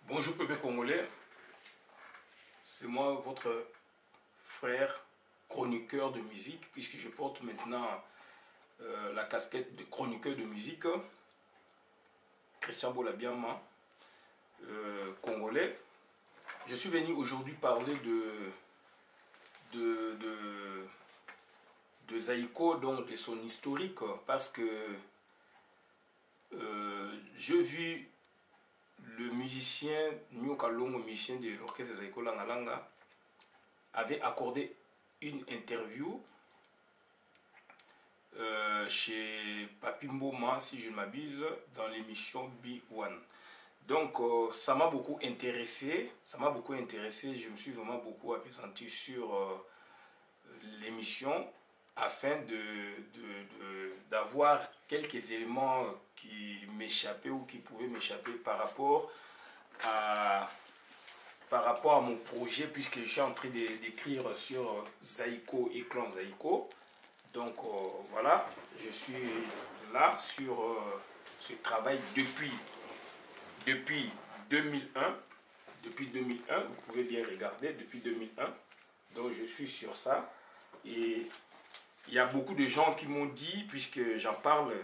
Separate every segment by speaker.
Speaker 1: Bonjour peuple congolais, c'est moi votre frère chroniqueur de musique, puisque je porte maintenant la casquette de chroniqueur de musique, Christian Bolabiama, congolais. Je suis venu aujourd'hui parler de Zaïko, donc de son historique, parce que j'ai vu le musicien Nyoka Longo, musicien de l'orchestre Zaïko Langalanga, avait accordé une interview chez Papi Mboma, si je ne m'abuse, dans l'émission B1. Donc ça m'a beaucoup intéressé, je me suis vraiment beaucoup appesanti sur l'émission afin d'avoir quelques éléments qui m'échappaient ou qui pouvaient m'échapper par rapport à mon projet, puisque je suis en train d'écrire sur Zaïko et Clan Zaïko. Donc voilà, je suis là sur ce travail depuis 2001. Depuis 2001, vous pouvez bien regarder, depuis 2001. Donc je suis sur ça. Et il y a beaucoup de gens qui m'ont dit, puisque j'en parle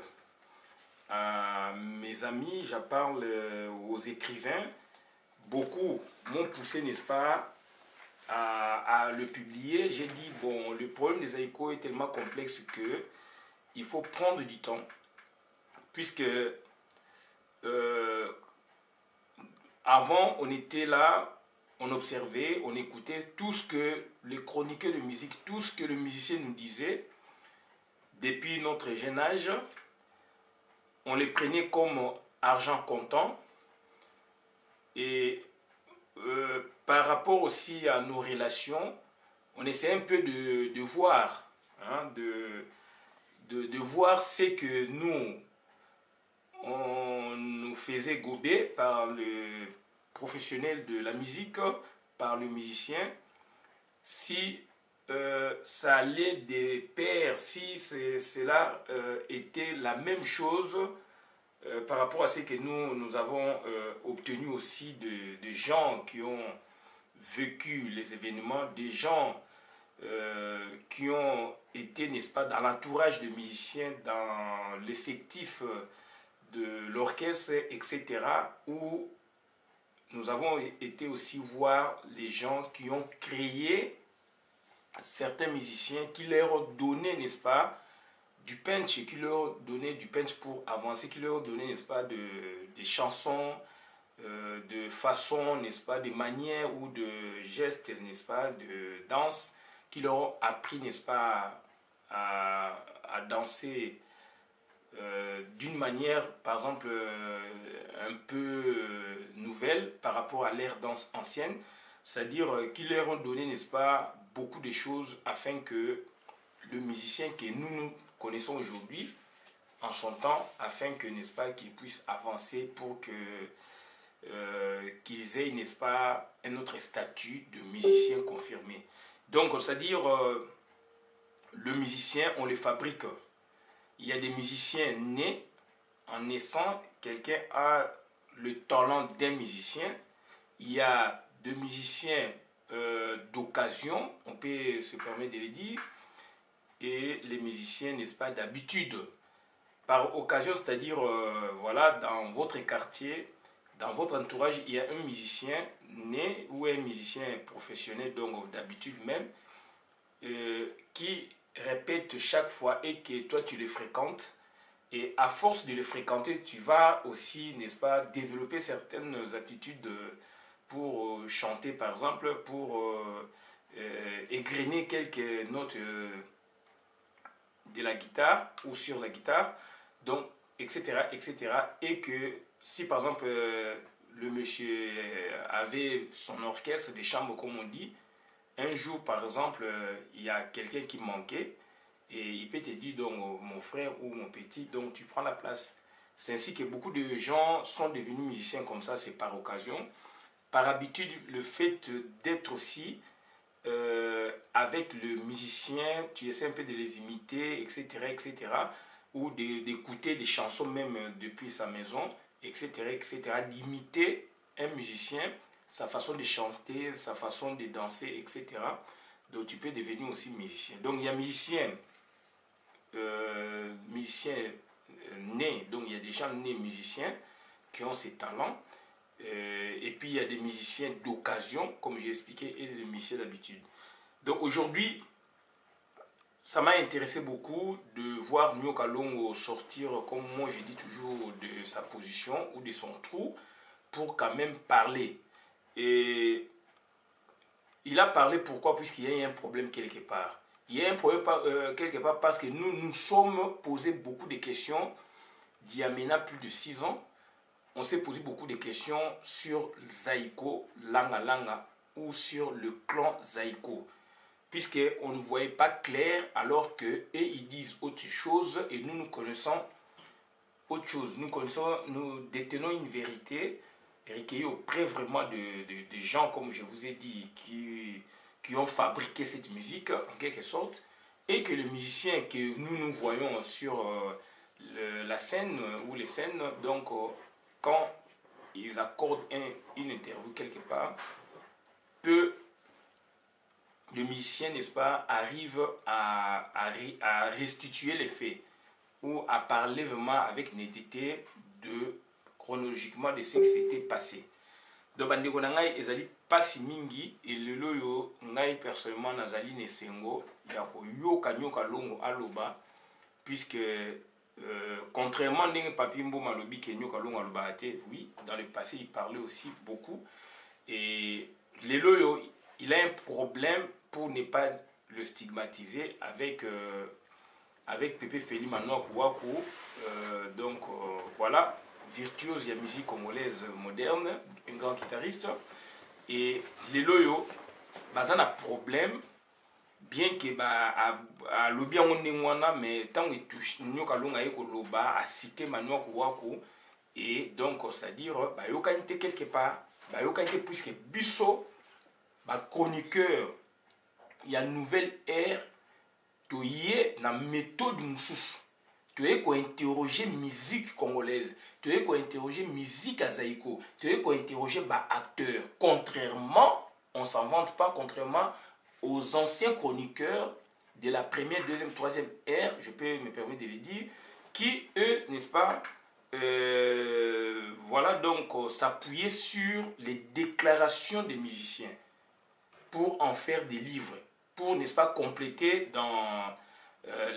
Speaker 1: à mes amis, j'en parle aux écrivains, beaucoup m'ont poussé, n'est-ce pas, à le publier. J'ai dit, bon, le problème des Zaïko est tellement complexe que il faut prendre du temps, puisque avant, on était là, on observait, on écoutait tout ce que les chroniqueurs de musique, tout ce que le musicien nous disait depuis notre jeune âge. On les prenait comme argent comptant. Et par rapport aussi à nos relations, on essaie un peu de voir, hein, de voir ce que on nous faisait gober par le professionnel de la musique, par le musicien, si ça allait des pairs, si cela était la même chose par rapport à ce que nous avons obtenu aussi de gens qui ont vécu les événements, des gens qui ont été, n'est-ce pas, dans l'entourage de musiciens, dans l'effectif de l'orchestre, etc., où nous avons été aussi voir les gens qui ont créé certains musiciens, qui leur ont donné, n'est-ce pas, du punch, qui leur ont donné du punch pour avancer, qui leur ont donné, n'est-ce pas, des chansons, de façon, n'est-ce pas, de manière ou de gestes, n'est-ce pas, de danse, qui leur ont appris, n'est-ce pas, à danser d'une manière, par exemple, un peu nouvelle par rapport à l'ère danse ancienne, c'est-à-dire qu'ils leur ont donné, n'est-ce pas, beaucoup de choses afin que le musicien que nous connaissons aujourd'hui, en son temps, afin que, n'est-ce pas, qu'ils puissent avancer pour que qu'ils aient, n'est-ce pas, un autre statut de musicien confirmé. Donc, c'est-à-dire, le musicien, on le fabrique. Il y a des musiciens nés, en naissant, quelqu'un a le talent d'un musicien. Il y a des musiciens d'occasion, on peut se permettre de le dire, et les musiciens, n'est-ce pas, d'habitude. Par occasion, c'est-à-dire, voilà, dans votre quartier, dans votre entourage, il y a un musicien né ou un musicien professionnel, donc d'habitude même, qui répète chaque fois et que toi tu le fréquentes. Et à force de le fréquenter, tu vas aussi, n'est-ce pas, développer certaines aptitudes pour chanter, par exemple, pour égrener quelques notes de la guitare ou sur la guitare, donc, etc., etc. Et que si, par exemple, le monsieur avait son orchestre de chambre, comme on dit, un jour, par exemple, il y a quelqu'un qui manquait, et il peut te dire, donc, mon frère ou mon petit, donc tu prends la place. C'est ainsi que beaucoup de gens sont devenus musiciens comme ça, c'est par occasion. Par habitude, le fait d'être aussi avec le musicien, tu essaies un peu de les imiter, etc., etc., ou d'écouter des chansons même depuis sa maison, etc., etc., d'imiter un musicien, sa façon de chanter, sa façon de danser, etc. Donc tu peux devenir aussi musicien. Donc il y a musiciens nés, donc il y a des gens nés musiciens qui ont ces talents. Et puis il y a des musiciens d'occasion, comme j'ai expliqué, et des musiciens d'habitude. Donc aujourd'hui, ça m'a intéressé beaucoup de voir Nyo Kalongo sortir, comme moi je dis toujours, de sa position ou de son trou pour quand même parler. Et il a parlé pourquoi? Puisqu'il y a un problème quelque part. Il y a un problème quelque part parce que nous sommes posé beaucoup de questions d'il y a maintenant plus de 6 ans. On s'est posé beaucoup de questions sur Zaïko, Langa Langa, ou sur le clan Zaïko, puisqu'on ne voyait pas clair, alors qu'eux, ils disent autre chose, et nous connaissons autre chose. Nous détenons une vérité recueillie auprès vraiment de gens, comme je vous ai dit, qui ont fabriqué cette musique, en quelque sorte, et que les musiciens que nous voyons sur la scène, ou les scènes, donc quand ils accordent une interview quelque part, peu de musiciens, n'est-ce pas, arrivent à restituer les faits ou à parler vraiment avec netteté chronologiquement de ce qui s'était passé. Donc bandeko na ngai ezali pasi mingi elelo yo ngai personnellement nazali nesengo ya koyoka Nyo Kalongo aloba, puisque contrairement à Papi Mboma lobi que Nyo Kalongo aloba te, oui, dans le passé il parlait aussi beaucoup, et lelo yo il a un problème, pour ne pas le stigmatiser, avec Pépé Feli Manoa Kouakou, donc voilà, virtuose de la musique congolaise moderne, un grand guitariste. Et les loyo, ils ont un problème, bien que à lobby en wana, mais tant que Nyo Kalongo aye koloba a cité Manoa Kouakou, et donc c'est-à-dire bah yokanité quelque part, bah yokanité puisque biso bah chroniqueur, il y a une nouvelle ère, tu y na méthode moussous. Tu es interroger musique congolaise, tu es interroger musique à Zaïko, tu es interroger bah acteurs. Contrairement, on s'en vante pas, contrairement aux anciens chroniqueurs de la première, deuxième, troisième ère, je peux me permettre de le dire, qui eux, n'est-ce pas, voilà, donc s'appuyer sur les déclarations des musiciens pour en faire des livres, pour, n'est-ce pas, compléter dans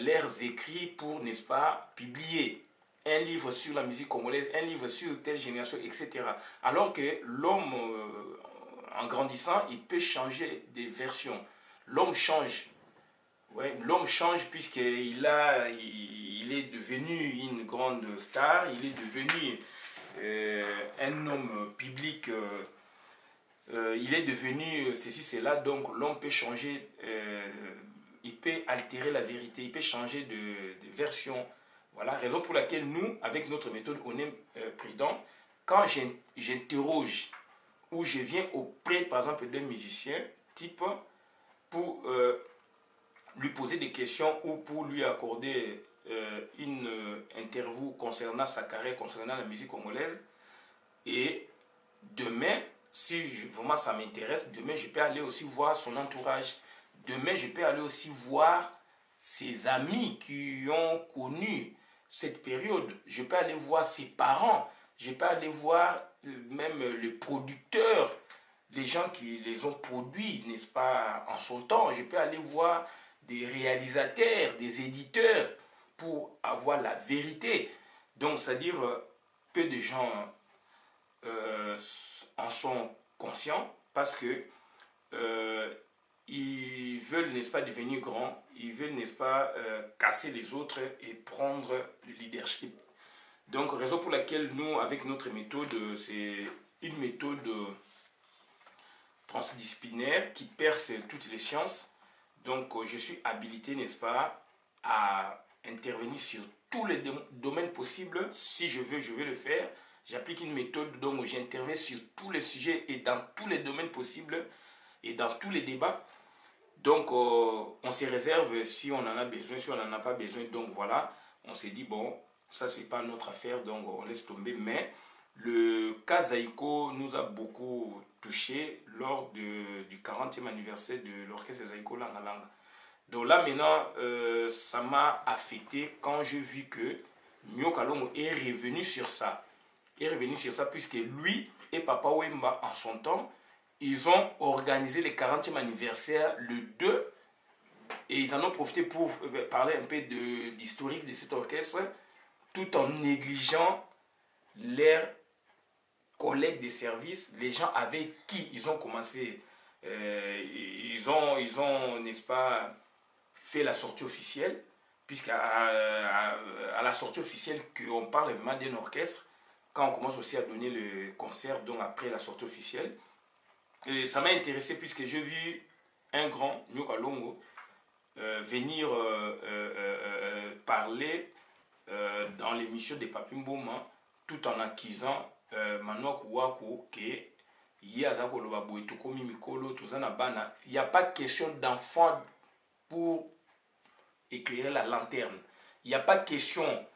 Speaker 1: leurs écrits, pour, n'est-ce pas, publier un livre sur la musique congolaise, un livre sur telle génération, etc. Alors que l'homme, en grandissant, il peut changer des versions. L'homme change. Ouais, l'homme change puisqu'il il est devenu une grande star, il est devenu un homme public, il est devenu ceci, cela, donc l'homme peut changer, il peut altérer la vérité, il peut changer de version. Voilà, raison pour laquelle nous, avec notre méthode, on est prudent. Quand j'interroge ou je viens auprès, par exemple, d'un musicien, type, pour lui poser des questions ou pour lui accorder une interview concernant sa carrière, concernant la musique congolaise, et demain, si vraiment ça m'intéresse, demain je peux aller aussi voir son entourage. Demain je peux aller aussi voir ses amis qui ont connu cette période. Je peux aller voir ses parents. Je peux aller voir même les producteurs, les gens qui les ont produits, n'est-ce pas, en son temps. Je peux aller voir des réalisateurs, des éditeurs pour avoir la vérité. Donc, c'est-à-dire, peu de gens en sont conscients parce que ils veulent, n'est-ce pas, devenir grands, ils veulent, n'est-ce pas, casser les autres et prendre le leadership. Donc, raison pour laquelle nous, avec notre méthode, c'est une méthode transdisciplinaire qui perce toutes les sciences. Donc, je suis habilité, n'est-ce pas, à intervenir sur tous les domaines possibles. Si je veux, je vais le faire. J'applique une méthode, donc j'interviens sur tous les sujets et dans tous les domaines possibles et dans tous les débats. Donc, on se réserve si on en a besoin, si on n'en a pas besoin. Donc, voilà, on s'est dit, bon, ça, c'est pas notre affaire, donc on laisse tomber. Mais le cas Zaïko nous a beaucoup touché lors du 40e anniversaire de l'orchestre Zaïko Langa Langa. Donc là, maintenant, ça m'a affecté quand j'ai vu que Nyo Kalongo est revenu sur ça. Il est revenu sur ça puisque lui et Papa Wemba, en son temps, ils ont organisé le 40e anniversaire le 2 et ils en ont profité pour parler un peu d'historique de cet orchestre tout en négligeant leurs collègues de service, les gens avec qui ils ont commencé. Ils ont n'est-ce pas, fait la sortie officielle, puisqu'à la sortie officielle qu'on parle vraiment d'un orchestre, quand on commence aussi à donner le concert, donc après la sortie officielle. Et ça m'a intéressé puisque j'ai vu un grand, Nyo Kalongo, venir parler dans l'émission de Papi Mboma, tout en accusant Manoa Kouakou que il n'y a pas question d'enfant pour éclairer la lanterne. Il n'y a pas question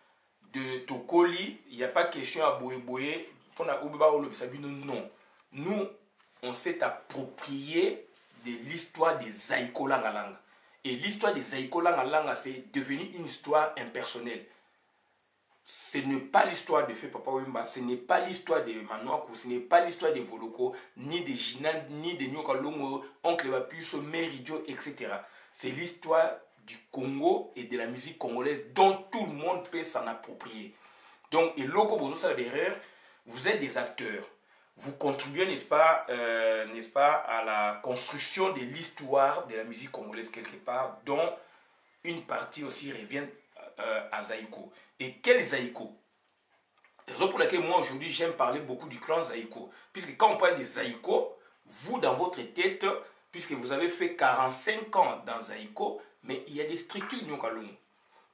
Speaker 1: de Tokoli, il n'y a pas question à Boé non. Nous, on s'est approprié de l'histoire des Zaïko Langa Langa. Et l'histoire des Zaïko Langa Langa, c'est devenu une histoire impersonnelle. Ce n'est pas l'histoire de Feu Papa Wemba, ce n'est pas l'histoire de Manoakou, ce n'est pas l'histoire de Voloko, ni de Jinan, ni de Nyo Kalongo, Oncle Bapuso, Meridio, etc. C'est l'histoire du Congo et de la musique congolaise dont tout le monde peut s'en approprier. Donc, et Loko Bozo Salabérère, vous êtes des acteurs. Vous contribuez, n'est-ce pas, à la construction de l'histoire de la musique congolaise quelque part, dont une partie aussi revient à Zaïko. Et quel Zaïko? Raison pour laquelle moi aujourd'hui j'aime parler beaucoup du clan Zaïko. Puisque quand on parle de Zaïko, vous dans votre tête, puisque vous avez fait 45 ans dans Zaïko, mais il y a des structures Nyo Kalongo.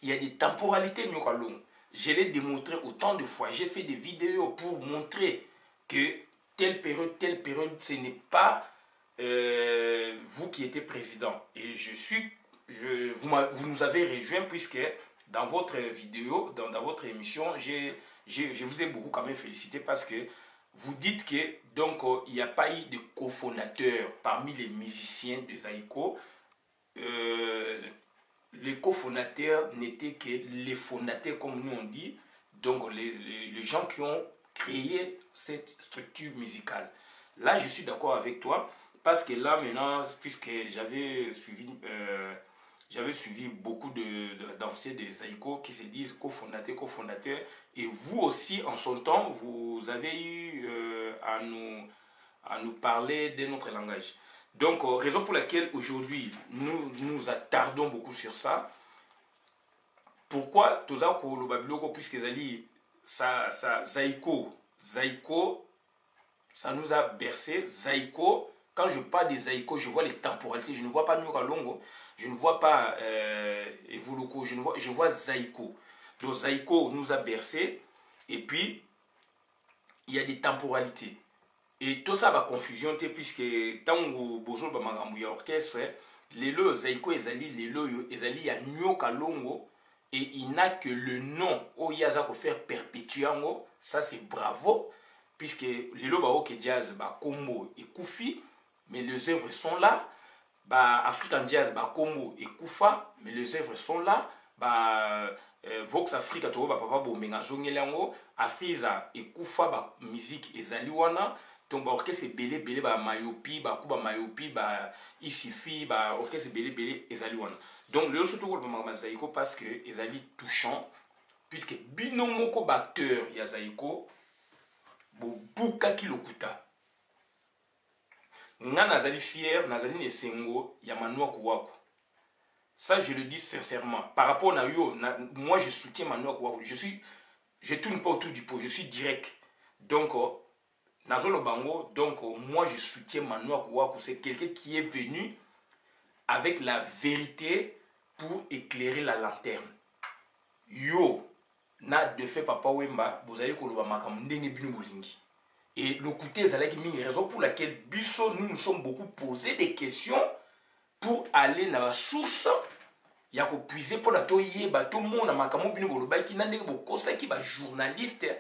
Speaker 1: Il y a des temporalités Nyo Kalongo. Je l'ai démontré autant de fois. J'ai fait des vidéos pour montrer que telle période, ce n'est pas vous qui étiez président. Et vous nous avez rejoint puisque dans votre vidéo, dans votre émission, je vous ai beaucoup quand même félicité parce que vous dites que donc il n'y a pas eu de cofondateur parmi les musiciens de Zaïko. Les cofondateurs n'étaient que les fondateurs, comme nous on dit, donc les gens qui ont créé cette structure musicale. Là, je suis d'accord avec toi, parce que là, maintenant, puisque j'avais suivi beaucoup d'anciens de Zaïko qui se disent cofondateurs, et vous aussi, en son temps, vous avez eu à nous parler de notre langage. Donc, raison pour laquelle aujourd'hui, nous attardons beaucoup sur ça. Pourquoi Tozako le Babiloko, puisque Zaïko, ça nous a bercé. Zaïko, quand je parle de Zaïko, je vois les temporalités. Je ne vois pas Nyo Kalongo, je ne vois pas Evoloko, je vois Zaïko. Donc Zaïko nous a bercé. Et puis, il y a des temporalités. Et tout ça va confusion, puisque tant que Bojo Bamagambouya orchestre, les lots Zaïko ezali ya Nyo Kalongo, et il n'a que le nom Oyaza pour faire perpétuer, ça c'est bravo, puisque les lots Baoke Jazz, Kombo et Koufi, mais les œuvres sont là, African Jazz, Kombo et Koufa, mais les œuvres sont là, Vox Africa, Papa Bomenga Zongelango, Afiza et Koufa, musique et Zaliwana. Donc orchestre belé mayopi kuba mayopi isifi orchestre belé ezaliwana. Donc le surtout le Zaïko parce que ezali touchant puisque binomoko acteur ya Zaïko buka kilokuta. Nga nazali fier nazali nesengo ya Manoa Kouakou. Ça je le dis sincèrement par rapport à yo moi je soutiens Manoa Kouakou. Je tourne pas autour du pot, je suis direct. Donc Nazolo Bango, donc moi je soutiens Manoa Kouakou, c'est quelqu'un qui est venu avec la vérité pour éclairer la lanterne. Yo, na de fait papa Wemba bozali koloba makambo ndenge bino bolingi. Et le côté zalaki mingi raison pour laquelle biso nous nous sommes beaucoup posé des questions pour aller dans la source ya ko puiser pour la to yeba to mona makambo bino bolobaki na ndenge bokosaki ba journaliste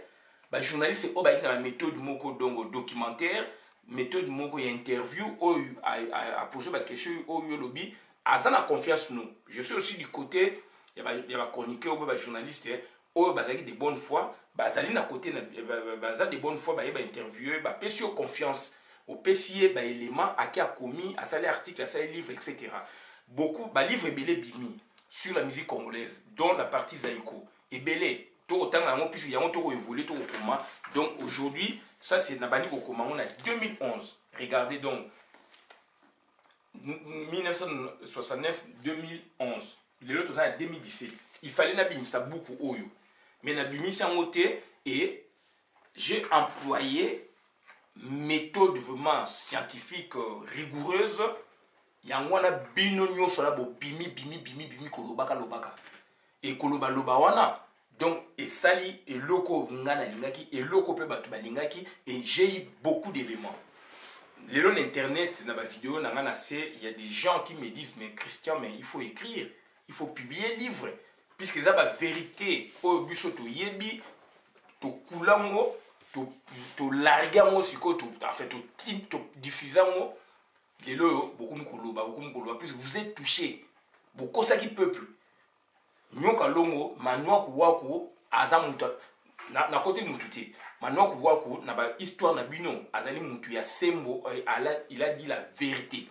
Speaker 1: o ba na méthode moko donc documentaire méthode moko ya interview o a poser ba question o yo lobby azana confiance nous. Je suis aussi du côté ya ba chroniqueur ou ba journaliste o bazaki de bonne foi bazali na côté baza de bonne foi ba interviewer ba pesio confiance au pesier ba élément à qui a commis à sali article à sali livre etc. Beaucoup ba livre belé bimi sur la musique congolaise dont la partie zaïko et belé to autant yango puisque yango to évoluer to comment. Donc aujourd'hui ça c'est na bani ko comment on a 2011. Regardez donc 1969 2011 le lot en 2017 il fallait na bimisa beaucoup oyo mais na bimisa ngoté et j'ai employé méthode vraiment scientifique rigoureuse yango na bino nyonso la bo bimi kolobaka lobaka et koloba loba wana donc et sali et loko ngana lingaki et loko pe batu balingaki et j'ai eu beaucoup d'éléments. Le internet dans ma vidéo il y a des gens qui me disent mais Christian mais il faut écrire, il faut publier un livre puisque ça va vérité au biso to yebi to kulango to largango siko to en fait to diffusango les lo beaucoup mkoloba puisque vous êtes touché beaucoup ça qui peuple nyoka longo manwa kuwako azamuta na côté mututi manwa kuwako na ba histoire na bino azali mutu ya sembo il a dit la vérité.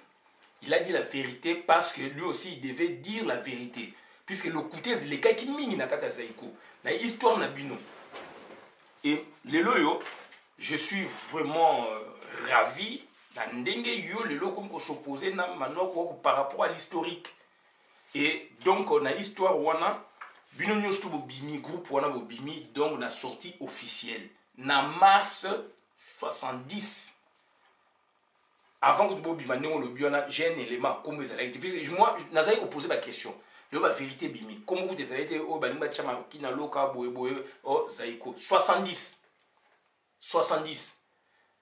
Speaker 1: Il a dit la vérité parce que lui aussi il devait dire la vérité puisque le côté les cas qui mingi na kata zaiko na histoire na bino et le loyo je suis vraiment ravi na ndenge yo le lo comme ko s'opposer na manwa kuwako par rapport à l'historique. Et donc on a histoire wana bino nyonso bobimi groupe wana bobimi donc na sortie officielle na mars 70 avant que tu bobima ndenge le biona j'ai un élément comme ça puisque moi nazali ko poser la question le ba vérité bimi comment vous des été au balimba chama kina loka boye o zaiko 70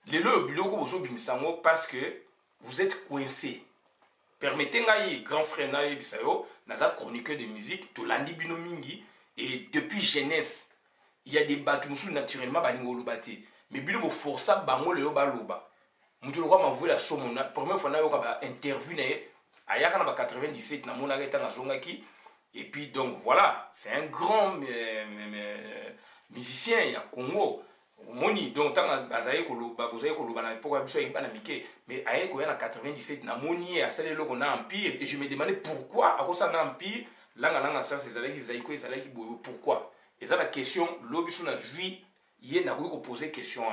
Speaker 1: les le biloko bozo bimisango parce que vous êtes coincés. Permettez-moi, grand frère Naïe Bissayo, naza chroniqueur de musique, to landi bino mingi, et depuis jeunesse, il y a des batumouchou naturellement balingo lobati. Mais bino bo força bango le ba loba. Mutu lokwa m'a voué la somme, première fois na yo ka interview na ayaka na ba 97 na mona reta na zongaki, et puis donc voilà, c'est un grand musicien ya Congo. Moni donc tant bazaye koloba bozaye koloba na pourquoi biso yeba na mike mais aye ko ya na 97 na moni a salé loko na empire et je me demandais pourquoi à cause na empire langa ça c'est zalaki zaiko zalaki boye pourquoi et ça la question lobiso na jui yé na ko poser question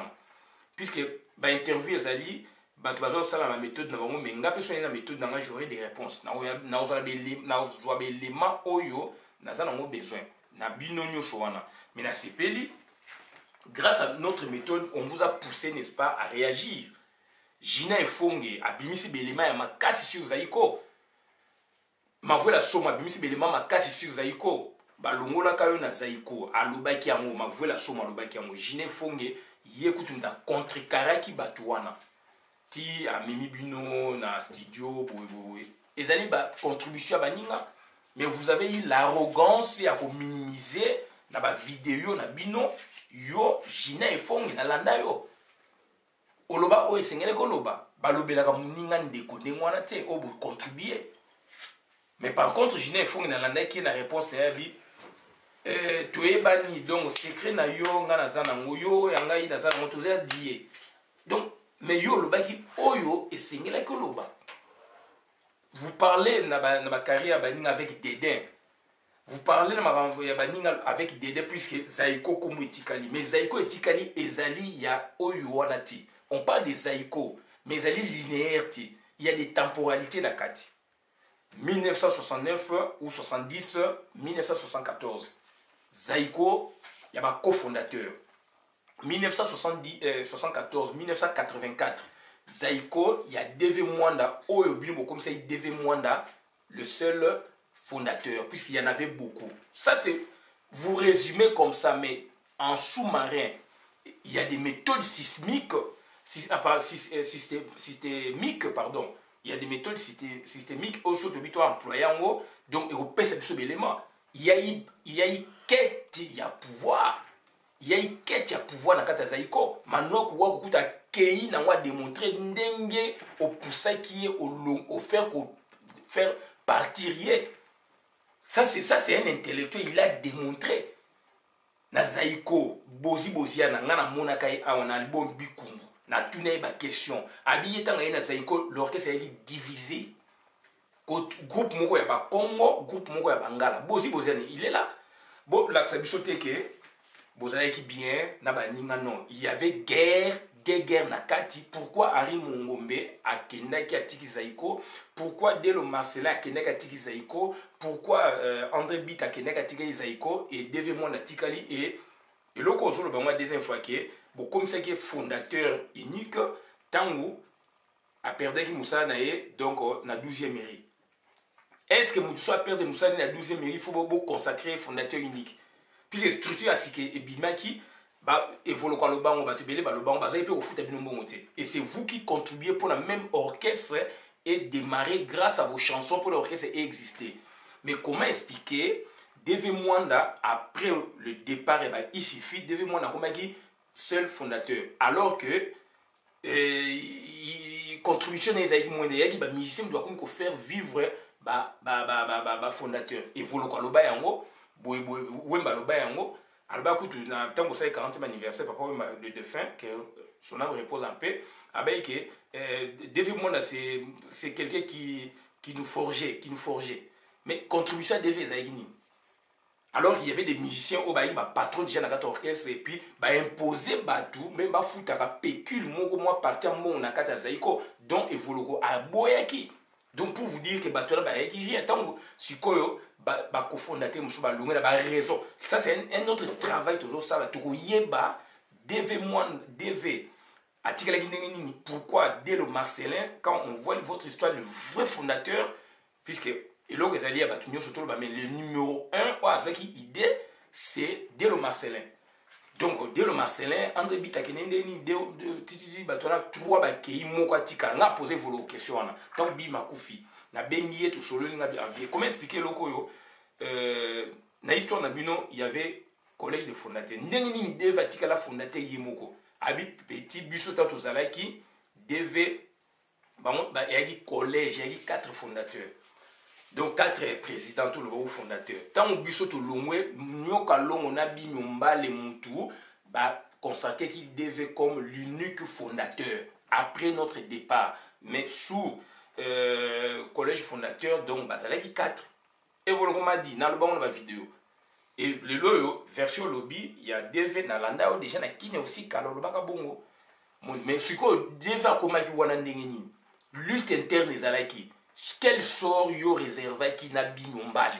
Speaker 1: puisque ba interview ezali ba bazo sala la méthode na bango mais ngape so na méthode na j'aurai des réponses na ozala be élément oyo na za nango besoin na bino nyosho wana mais na sepeli. Grâce à notre méthode, on vous a poussé, n'est-ce pas, à réagir. Gina et Fonge, à Bimisi Belema, ma casse sur Zaiko. Ma voix la somme, à Bimisi Belema, ma casse sur Zaiko. Balongo la kayo na Zaiko, à l'Obaki Amo, ma voix la somme à l'Obaki Amo. Gina et Fonge, yécoute mta contre Karaki Batouana. Ti à Mimi Bino, na studio, boé. Ezali ba contribution à Baninga. Mais vous avez eu l'arrogance à minimiser na ba vidéo na Bino. Yo Gina et Fonge na landa yo oloba o esengele ko loba balobelaka muninga ndeko ndengwana te o bo contribuer mais par contre Gina et Fonge na landa ki na réponse na yabi toyebani donc secret na yo nga na zana ngoyo yanga ina zana moto za dié donc mais yo loba ki oyo esengele ko loba vous parlez na ba carrière baninga avec dédain. Vous parlez avec Dédé puisque Zaiko comme etikali. Mais Zaiko etikali ezali ya oyuanati. On parle de Zaiko, mais ezali linéaire. Il y a des temporalités la kati. 1969 ou 70, 1974. Zaiko, il y a un cofondateur. 1974, 1984. Zaiko, il y a DV Mwanda. Oyo comme ça, DV Mwanda, le seul fondateur, puisqu'il y en avait beaucoup. Ça, c'est vous résumez comme ça, mais en sous-marin, il y a des méthodes sismiques, systémiques, pardon. Il y a des méthodes systémiques au show de employé en haut, donc il repère ce élément. Il y a une quête, il y a pouvoir. Il y a une quête, il y a pouvoir dans le cas zaïko. Maintenant, quoi que kei n'a pas démontré ndenge au poussa qui est au faire partir. Ça c'est un intellectuel, il a démontré. Na zaïko bozi na ngana mona kai a album bikungu na tuna ba question abiye tanga na zaïko l'orchestre est divisé groupe moko ya ba Congo groupe moko ya bangala bozi il est là bon la sabichote que bozala qui bien na ba ninga non il y avait guerre na kati. Pourquoi Henri Mongombe a kendaki atiki zaïko, pourquoi Delo Marcelin a kendaki atiki zaïko, pourquoi André Bit a kendaki atiki zaïko et Deve Monde atikali et le cause le bango deuxième fois que bon comme ça qui est fondateur unique tango a perdu qui Moussa naé donc na 12e mairie. Est-ce que Moussa a perdu Moussa na 12e mairie, il faut consacrer fondateur unique puisque structure a sike et bimaki et c'est vous qui contribuez pour la même orchestre et démarrer grâce à vos chansons pour l'orchestre et exister. Mais comment expliquer Deve Mwanda après le départ il suffit Deve Mwanda comme seul fondateur alors que contribution des musiciens doit faire vivre fondateur et vous le loba yango wemba loba yango. Alors, écoute, dans le temps où ça 40e anniversaire, papa de défunt, que son âme repose en paix, Deve Mwanda, c'est quelqu'un qui nous forgeait, Mais contribution à Deve Zaïgini. Alors qu'il y avait des musiciens au baï, patron de Janaka orchestre, et puis imposer tout, même foutre à pécule, moi partir mon nakata Zaïko, dont Evoloko à Boyaki. Donc pour vous dire que Batola Baïki, rien, tant si Koyo, cofondateur Moussouba Lunga, raison. Ça c'est un autre travail toujours ça, la Toko Yeba, Deve Mwanda, Deve. Pourquoi dès le Marcelin, quand on voit votre histoire, le vrai fondateur, puisque et là, le numéro 1, c'est dès le Marcelin. Donc, dès le Marcelin, André Bita Kenendeni, Titi Batona, 3 bakei, Moko Tika, n'a posé vos questions. Donc, Bima Koufi, n'a béni tout solo, comment expliquer le Koyo? Dans l'histoire Nabino, il y avait collège de fondateurs. N'engini deva tika la fondateur Yemoko. Abi petit buso tato zalaki devait il y a dit collège, il y a dit 4 fondateurs. Donc 4 présidents tout le monde fondateurs. Tant au buso to longwe, nyoka longo na bi nyomba le mutu, consacré qu'il devait comme l'unique fondateur après notre départ. Mais sous collège fondateur, donc zalaki 4. Et voilà m'a dit dans le bon de ma vidéo. Et le loyo version lobby, il y a DV dans l'anda déjà na kine aussi kalolo baka bongo. Mais ce que DV a comment qui wana ndengeni. Lutte interne ezalaki. Quel sort yo réservé qui na binyombale.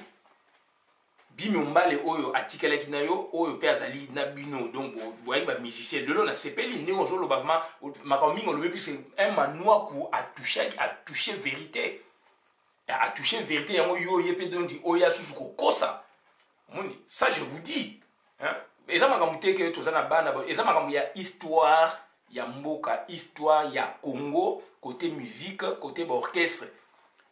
Speaker 1: Binyombale oyo atikala ki na yo oyo pe azali na bino donc boyi ba musicien de l'on a sepeli ne onjo lo bavement makomingo le plus c'est un manoir qui a touché vérité. A touché vérité yango yo yepe dondi oya susuko kosa. Ça je vous dis hein eza makambo te ke tozana bana eza makambo ya histoire ya mboka histoire ya Congo côté musique côté orchestre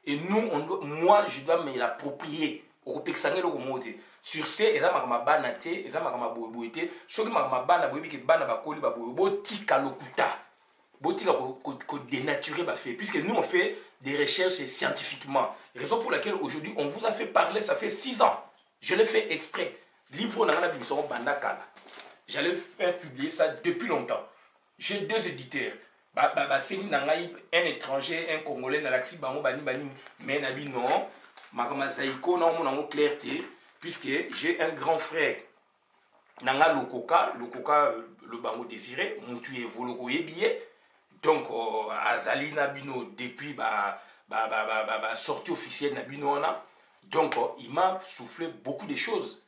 Speaker 1: et nous moi je dois me l'approprier au pexangé le komote sur ce eza makambo bana te eza makambo boyete soki makambo bana boyebi ke bana bakoli ba botika lokuta botika ko dénaturer ba fait puisque nous on fait des recherches scientifiquement raison pour laquelle aujourd'hui on vous a fait parler ça fait 6 ans. Je l'ai fait exprès. Livre n'a pas Bandakala. J'allais faire publier ça depuis longtemps. J'ai 2 éditeurs. C'est un étranger, un Congolais, Nalaxi, Bango, Bani, mais Nabi non. Makama Zaïko, non, mon clarté, puisque j'ai un grand frère. Nanga Lokoka, le Bango désiré, mon tué Voloko Yebiye. Donc, Azali Nabino, depuis sortie officielle Nabino, donc, il m'a soufflé beaucoup de choses.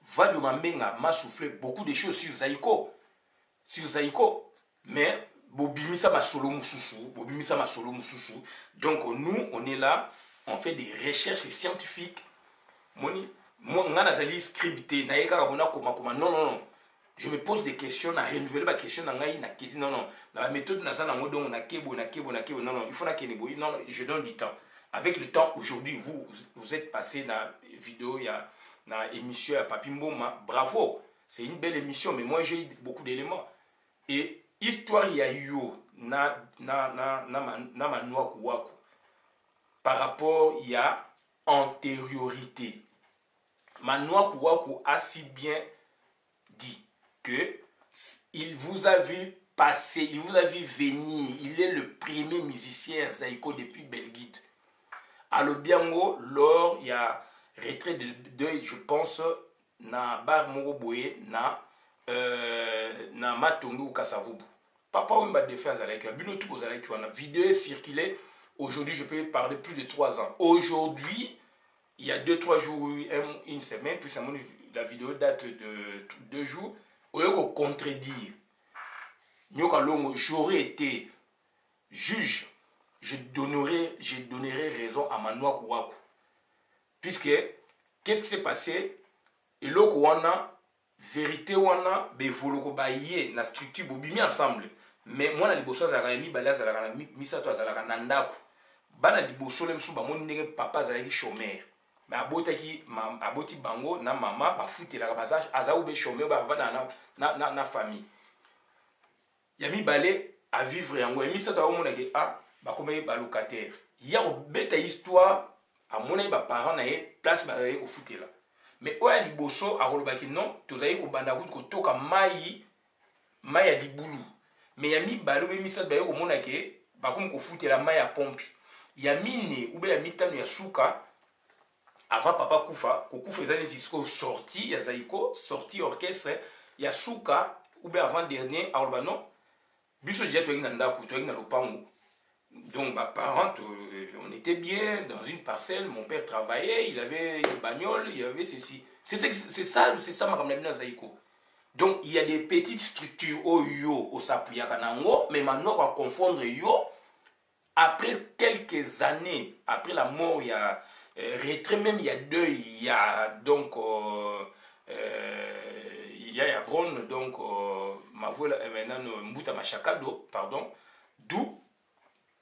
Speaker 1: Vadio Mamenga m'a soufflé beaucoup de choses sur Zaïko. Mais, Bobimisa ma solo moussoussou. Donc, nous, on est là, on fait des recherches scientifiques. moi nazali scripté na yeka bona koma non. Je me pose des questions, na renouveler ma question na question non. La méthode na ça na ngodongo na kebo non, il faut na kenebo. Non, je donne du temps. Avec le temps aujourd'hui vous êtes passé dans vidéo il y a na émission à Papi Mboma, bravo. C'est une belle émission mais moi j'ai beaucoup d'éléments. Et histoire ya yo na manua kuwaku par rapport il y a antériorité. Manua kuwaku a si bien dit que il vous a vu passer, il vous a vu venir, il est le premier musicien Zaïko depuis Belguide. À l'Obiango, lors il y a retrait de deuil, je pense, na bar Moroboé, na Matongo Kasavubu. Papa Wimba défense avec Bino tout aux avec une vidéo circulée. Aujourd'hui, je peux parler plus de 3 ans. Aujourd'hui, il y a 2-3 jours, une semaine, puis la vidéo date de 2 jours. Au lieu de contredire, j'aurais été juge, je donnerai raison à Manoa Kouakou. Puisque, qu'est-ce qui s'est passé? Et là, wana vérité wana bevoloko baye na structure bobimi ensemble. Mais moi na liboso azalaka mi bala azalaka na misato azalaka na ndako. Bana liboso le msu ba moni ndenge papa azalaki chômeur. Mais aboti bango na mama ba futelaka bazage aza ube chômeur ba vana na famille. Ya mi balé à vivre yango et misato a mona ke ba komé ba locataire. Ya obeta histoire a mona ba parents na ye place ba ko futela. Mais oya liboso a kolobaki non tozali ko banda ko toka mai ya libulu. Mais ya mi balo be misato ba ko mona ke ba kom ko futela mai ya pompe. Ya mine ou ya mitano ya suka avant papa kufa ko kufa ezali disco sorti ya Zaïko sorti orchestre ya suka ou avant dernier alors non biso déjà toi na ndako toi na lopango. Donc mes parents on était bien dans une parcelle, mon père travaillait, il avait une bagnole, il y avait ceci. C'est ça ma ramène Zaïko. Donc il y a des petites structures au yo au sapuya kanango mais maintenant on va confondre yo. Après quelques années, après la mort, il y a retrait même, il y a deux, il y a donc il y a Yavron, donc ma voix maintenant Mbuta Machakado, pardon, d'où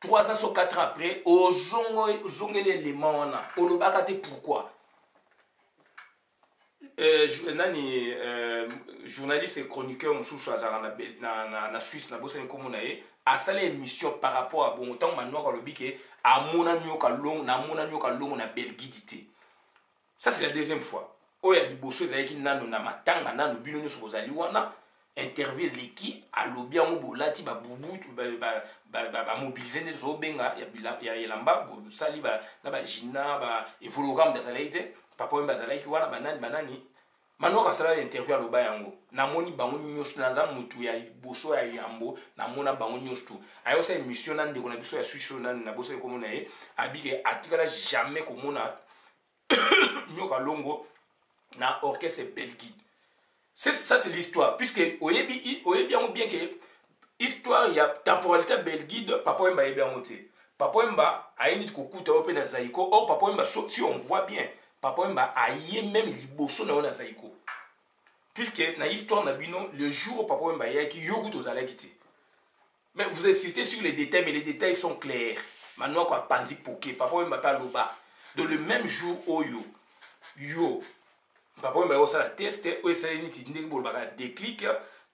Speaker 1: 3 ans ou 4 ans après, au zongele l'élément, on le bakate pourquoi? Journaliste et chroniqueur na Suisse na bossa ko monaye a salé émission par rapport à bon temps maintenant ka lobike a mona nyoka longo na Belguidité. Ça c'est la deuxième fois. Oya liboso ezaki nano na matanga nano bino nyo sozali wana interview l'équipe a lobi en bolati ba bubu ba mobiliser des obenga ya yelamba bo sali ba na ba jina ba evolugram d'azalaite papa wemba azalaiki wana banani mano ka sala interview aloba yango namoni bango nyoso na za mutu ya boso ya yambo namona bango nyoso tu ayo sa émission na ndeko na biso ya Suisse na boso ko mona ye abike atikala jamais ko mona nyoka longo na orchestre Belguide. Ça c'est l'histoire puisque oyebi bien que histoire il y a temporalité Belguide papa wemba yebi amote papa wemba ayini ko kuta open na Zaïko or papa wemba si on voit bien papa wemba aye même liboso na Zaïko puisque na histoire na bino le jour où papa wemba yaki yogu tozala kiti. Mais vous insistez sur les détails mais les détails sont clairs. Maintenant quoi pandi poké papa wemba pa loba dans le même jour yo papa wemba yo sala test o esa ni ti ndenge bolbaka déclic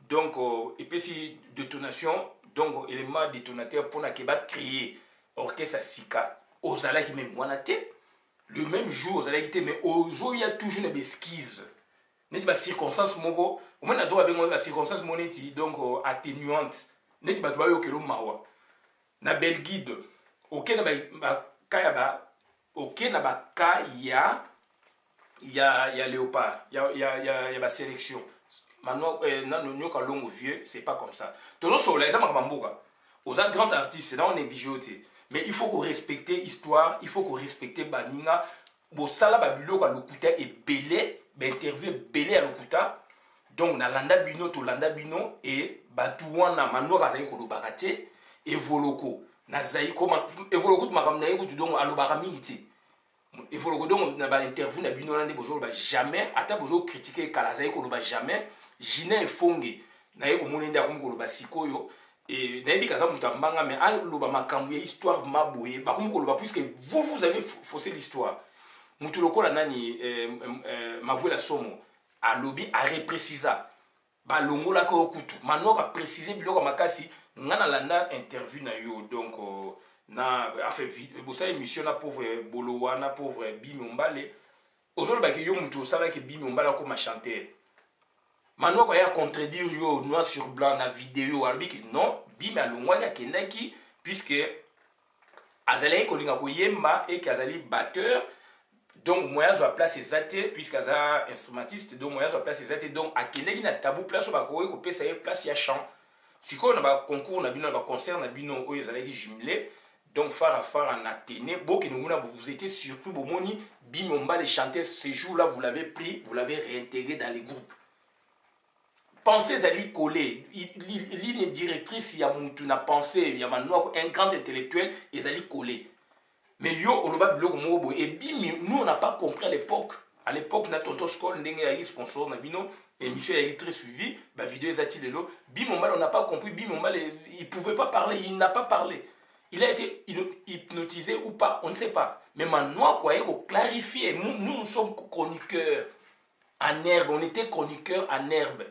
Speaker 1: donc et puis si détonation donc élément détonateur pour na ke ba créer orchestre sika ozala ki même wana te le même jour ozala ki te mais ozo il y a toujours une esquisse neti ba circonstance moko au moins na droit bengo ba circonstance moneti donc atténuante neti ba yo kelo mawa na Belguide OK na ba kaya ba OK na ba kaya il y a Léopard, il y a ma sélection. Maintenant, nyoka longo vieux, c'est pas comme ça. Tout le monde, ça m'a mamboka. Aux grands artistes, là on est bijoté. Mais il faut qu'on respecte l'histoire, il faut qu'on respecte Baninga. Bo sala babilo ka lokuta et belé, interview belé à lokuta. Donc na landa bino to landa bino et batuwana mano ka zayi ko lobakate et voloko. Na zayi ko evoloko to makam na yeko donc alobaka mingi te. Il faut que donc na ba interview na bino na bozo ba jamais ata bozo critiquer Kalazai ko ba jamais jina efonge na yeko monenda ko ba sikoyo et na yebi kaza mutambanga mais a loba makambu ya histoire maboye ba ko ba puisque vous avez faussé l'histoire mutu lokola nani Mavoué Somo a lobby a reprécisa ba longola ko kutu maintenant ka préciser biloko makasi ngana landa interview na yo donc na fait bossa émission na pauvre bolowa na pauvre Bimi Ombale aujourd'hui ba ke yo mutu sala ke Bimi Ombale ko ma chanter maintenant ko ya contredire yo noir sur blanc na vidéo albi que non Bimi alongwa ya kendaki puisque azali ko linga ko yemba et qu'azali batteur donc moyen de place exacte puisqu'aza instrumentiste donc moyen de place exacte donc akendaki na tabou place ba ko ko pesa place ya chant siko na ba concours na bino na ba concert na bino o ezalaki jumelé. Donc, phare en Athénée, vous étiez surpris, Bimi Ombale chanter ce jour-là, vous l'avez pris, vous l'avez réintégré dans les groupes. Pensez à l'y coller. Ligne directrice, il y a une pensée, il y a un grand intellectuel, et à l'y coller. Mais yo, on va bloquer Mobo. Et Bimi, nous, on n'a pas compris à l'époque. À l'époque, on a tonton Skol, on a eu sponsor, on a vu l'émission a été très suivie, la vidéo est attillée là. Bimi Ombale, on n'a pas compris. Bimi Ombale, il ne pouvait pas parler, il n'a pas parlé. Il a été hypnotisé ou pas, on ne sait pas. Mais maintenant, quoi, il faut clarifier. Nous sommes chroniqueurs en herbe. On était chroniqueurs en herbe.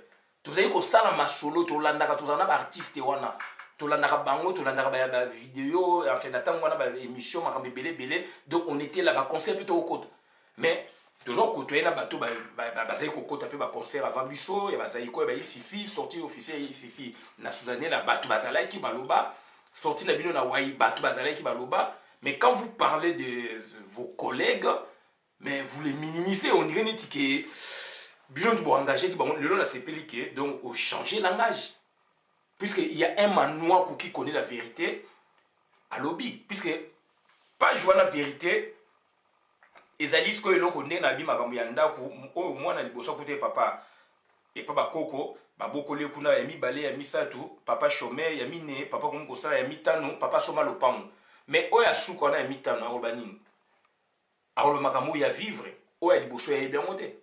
Speaker 1: Vous savez que ça, la solo, tu as un artiste, tu as un bango, tu as une vidéo, enfin, tu as une émission, donc on était là, concert plutôt au côté. Mais toujours quand tu as un bateau, tu as un concert avant Busso, il suffit, sortir officiel, il suffit. Na Suzanne, la bateau, qui baloba. Sorti na bino na wai batu bazalaki ki baloba, mais quand vous parlez de vos collègues, mais vous les minimisez, on dirait que bino tu engagé qui bon le long la sepelike donc au changer langage. Puisque il y a un manoir qui connaît la vérité à lobby puisque pas jouer la vérité ezali ce que eloko nde na bi makambo ya ndako o mwana liboso kote papa et papa Koko babokole kuna ya mibale ya misatu papa chômeur ya mine papa comme kosala ya mitano papa soma lopango mais oya suko na ya mitano aroba nini aroba makambo ya vivre oya liboso ya bien moté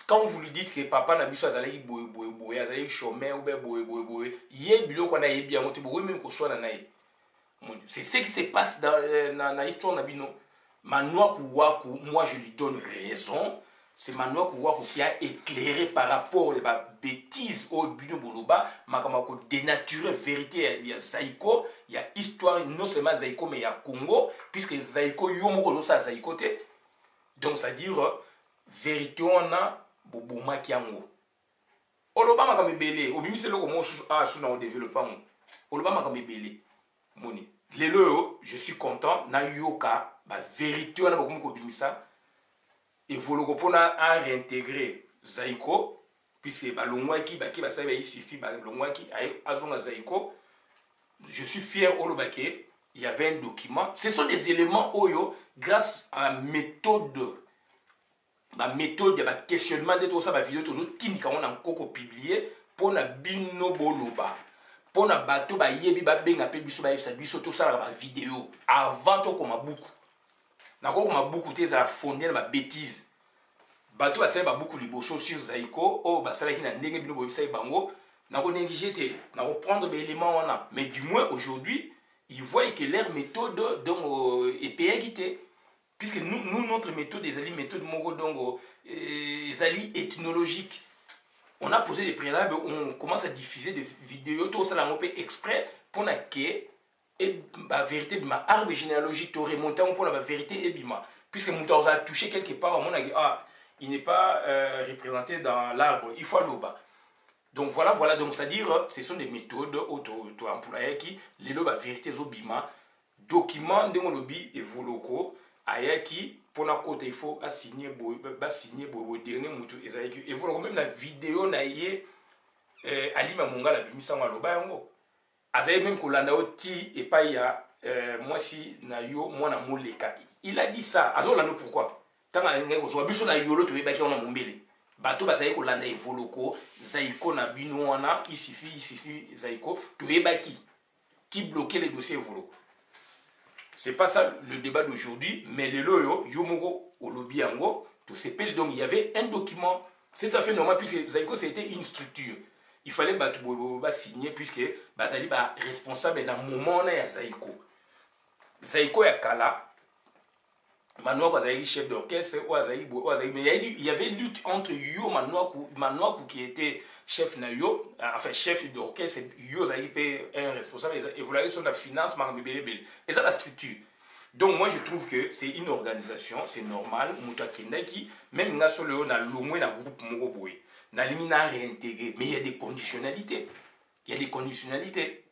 Speaker 1: quand vous lui dites que papa na biso azali boye azali chômeur ou bien boye ye biloko na ye bien moté boye même kosona na ye c'est ce qui se passe dans la histoire na bino Manoa Kouwaku moi je lui donne raison. C'est Manoa Kouwaku qui a éclairé par rapport aux bêtises au Bino Boloba, Makamako dénaturé vérité. Il y a Zaïko, il y a histoire, non seulement Zaïko, mais il y a Congo, puisque Zaïko, Yomo ça Zaïko. Donc, c'est-à-dire, vérité, on a Boboma Kiango. Oloba Makamebele, Obimi c'est le mot à sous dans le développement. Oloba Makamebele, Moni. Lelo, je suis content, na yoka, ba vérité, on a beaucoup de ça. Et Vologopona a réintégré Zaïko, puisque Balongwaki, Baki, Basaïba, il suffit, Balongwaki, Azonga Zaïko. Je suis fier, Olobake, il y avait un document. Ce sont des éléments Oyo, grâce à la méthode, il y a un questionnement de tout ça, la vidéo, tout ça, on a encore publié, pour la bino boloba. Pour la bateau, yebi, benga, biso, biso, tout ça, la vidéo. Avant, tout comme beaucoup. D'accord, on a beaucoup de choses à fonder ma bêtise. Bateau a servi beaucoup de choses sur Zaïko. Oh, bah ça là qui n'a n'engagé bien au website bango. N'a pas négligé, n'a pas prendre des éléments on a. Mais du moins aujourd'hui, ils voient que leur méthode donc est payée. Puisque nous notre méthode des alliés méthode moro donc les alliés ethnologiques. On a posé des préalables, on commence à diffuser des vidéos tout ça là on fait exprès pour na que et la vérité de ma arbre généalogique te remonter pour la vérité et bima puisque mon temps a touché quelque part on a dit ah il n'est pas représenté dans l'arbre il faut l'oba donc voilà donc c'est à dire ce sont des méthodes auto employées qui les loba vérité zo bima document de mon lobby et voloko ayaki pour la côté il faut assigner bo dernier mutu ezaki et voloko même la vidéo na yé alima monga la bimisa ngaloba yango Azaï même kolanda oti et pas ya moi si na yo moi na moleka. Il a dit ça. Azo lando pourquoi? Tant que ko so biso na yolo to yebaki on a mombele. Bato bazaï kolanda evoloko, zaïko na bino wana, il suffit zaïko to yebaki qui bloquait les dossiers evoloko. C'est pas ça le débat d'aujourd'hui, mais le loyo, yomoko, au lobby yango, tout s'appelle. Donc il y avait un document, c'est tout à fait normal, puisque Zaïko, c'était une structure. Il fallait signer, puisque Bazali est responsable d'un moment où il y a Zaïko. Zaïko est Kala, Manoakou Azaï chef d'orchestre, mais il y avait lutte entre Yo Manoakou qui était chef na Yo, enfin chef d'orchestre, Yo Zaï un responsable, et voilà, sur la finance, et ça la structure. Donc moi je trouve que c'est une organisation, c'est normal, même si on a l'omoué dans le groupe Mogoboy, on a réintégré, mais il y a des conditionnalités. Il y a des conditionnalités.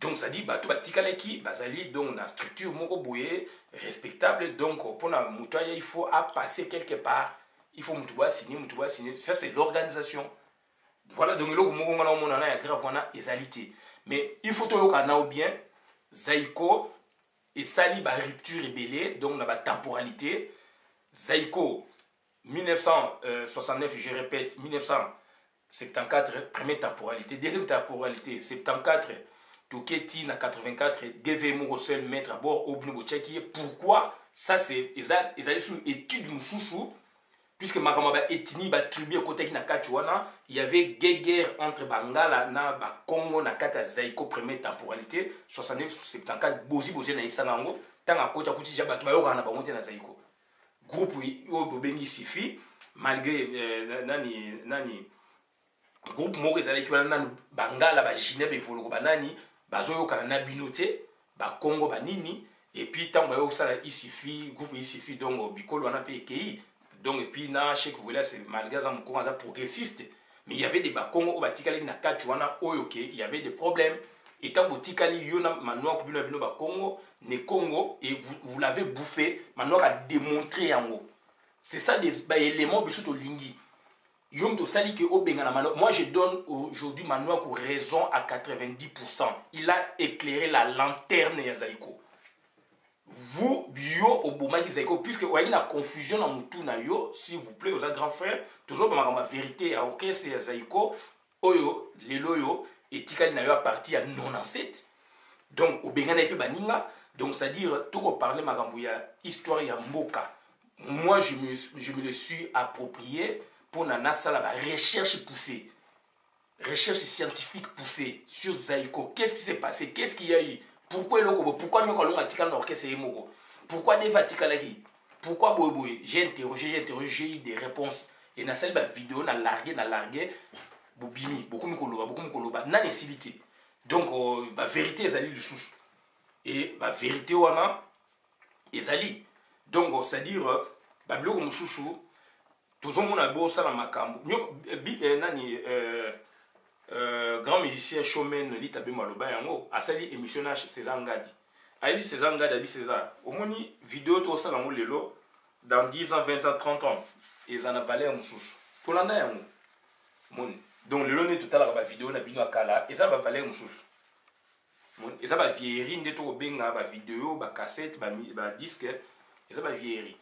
Speaker 1: Donc ça dit bato batikaleki bazali donc la structure moko boye respectable, donc pour la mutuaya il faut à passer quelque part, il faut mutuba signer, ça c'est l'organisation. Voilà, donc le moko ngana monana ya grave wana ezalité, mais il faut to kana ou bien Zaïko et sali ba rupture rebelle, donc na ba temporalité. Zaïko 1969, je répète, 1974 première temporalité, deuxième temporalité 74 Toketi na 84, DV Morosel mettre à bord au Bino Tchèque. Pourquoi? Ça c'est une étude mouchouchou, puisque Makamaba etini ba tribu côté qui na Kachuana, il y avait guerre entre Bangala na ba Congo na kata Zaïko première temporalité 69 74 bozi na Ipsanango, tant à côté kuti jabatu ba yoka na bangote na Zaïko. Groupe yo bobengi sifi malgré nani groupe moko ezali ki wana Bangala ba Ginebe voloko banani bazoyo kana binote ba Congo banini, et puis tant bayo ça ici groupe ici donc bikolo wana pe kei, donc et puis na chek voulait c'est malgré ça moko ça progressiste, mais il y avait des ba Congo au batikali na kati wana oyoke, il y avait des problèmes, et tant botikali yona manoa ku bino ba Congo ne Congo, et vous l'avez bouffé, manoa a démontré yango. C'est ça des éléments biso lingi. Moi je donne aujourd'hui Manoakou raison à 90%. Il a éclairé la lanterne de Zaïko. Vous, bio au Boumaki Zaïko, puisque vous avez une confusion dans Moutou Nayo, s'il vous plaît, aux grands frères, toujours dans ma vérité, à orchestre et à Zaïko, Oyo, Leloyo, et Tikali Nayo à partir à 97. Donc, au Bengana et Baninga, donc c'est-à-dire, tout reparler Magambouya, histoire ya Mboka. Moi, je me le suis approprié pour la recherche poussée, recherche scientifique poussée sur Zaïko. Qu'est-ce qui s'est passé? Qu'est-ce qu'il y a eu? Pourquoi nous avons atikal l'orchestre et moko? Pourquoi des vatikalaki? Pourquoi boy? J'ai interrogé, j'ai eu des réponses. Et dans cette vidéo, na largué, bobimi, beaucoup mkoloba, na nécessité. Donc, la vérité est allée le chouchou. Et la vérité wana est allée. Donc, c'est-à-dire, bablo comme chouchou. Toujours mon abo ça dans ma cambo. Grand musicien showman Litabe Maloba yango asali émissionnage César Ngadi. Aïdi César Ngadi abi César. Au moni vidéo to ça dans lelo dans 10 ans, 20 ans, 30 ans et ça na valeur mouchouche. To landa yango. Mon donc lelo ne tout à l'heure ba vidéo na bino akala et ça va valeur mouchouche. Mon et ça va vieillir nde to benga ba vidéo, ba cassette, ba disque et ça va vieillir.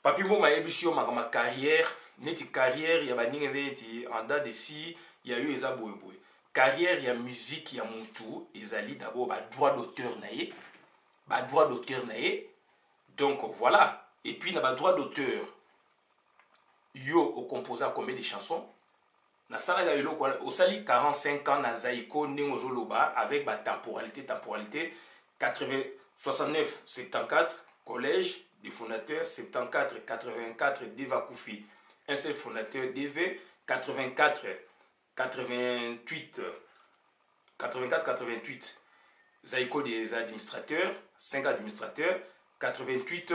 Speaker 1: Papi mo ma émission ma carrière, neti carrière ya baninga neti en date de si il y a eu eza boy. Carrière ya musique ya mutu ezali d'abord ba droit d'auteur naé, ba droit d'auteur naé. Donc voilà, et puis na ba droit d'auteur yo au composant combien de chansons na sala ga yelo ko au sali 45 ans na Zaïko ndingo joloba avec ba temporalité 80 69 74 collège des fondateurs, 74, 84, Deva Koufi, un seul fondateur, DV, 84, 88, Zaïko des administrateurs, 5 administrateurs, 88,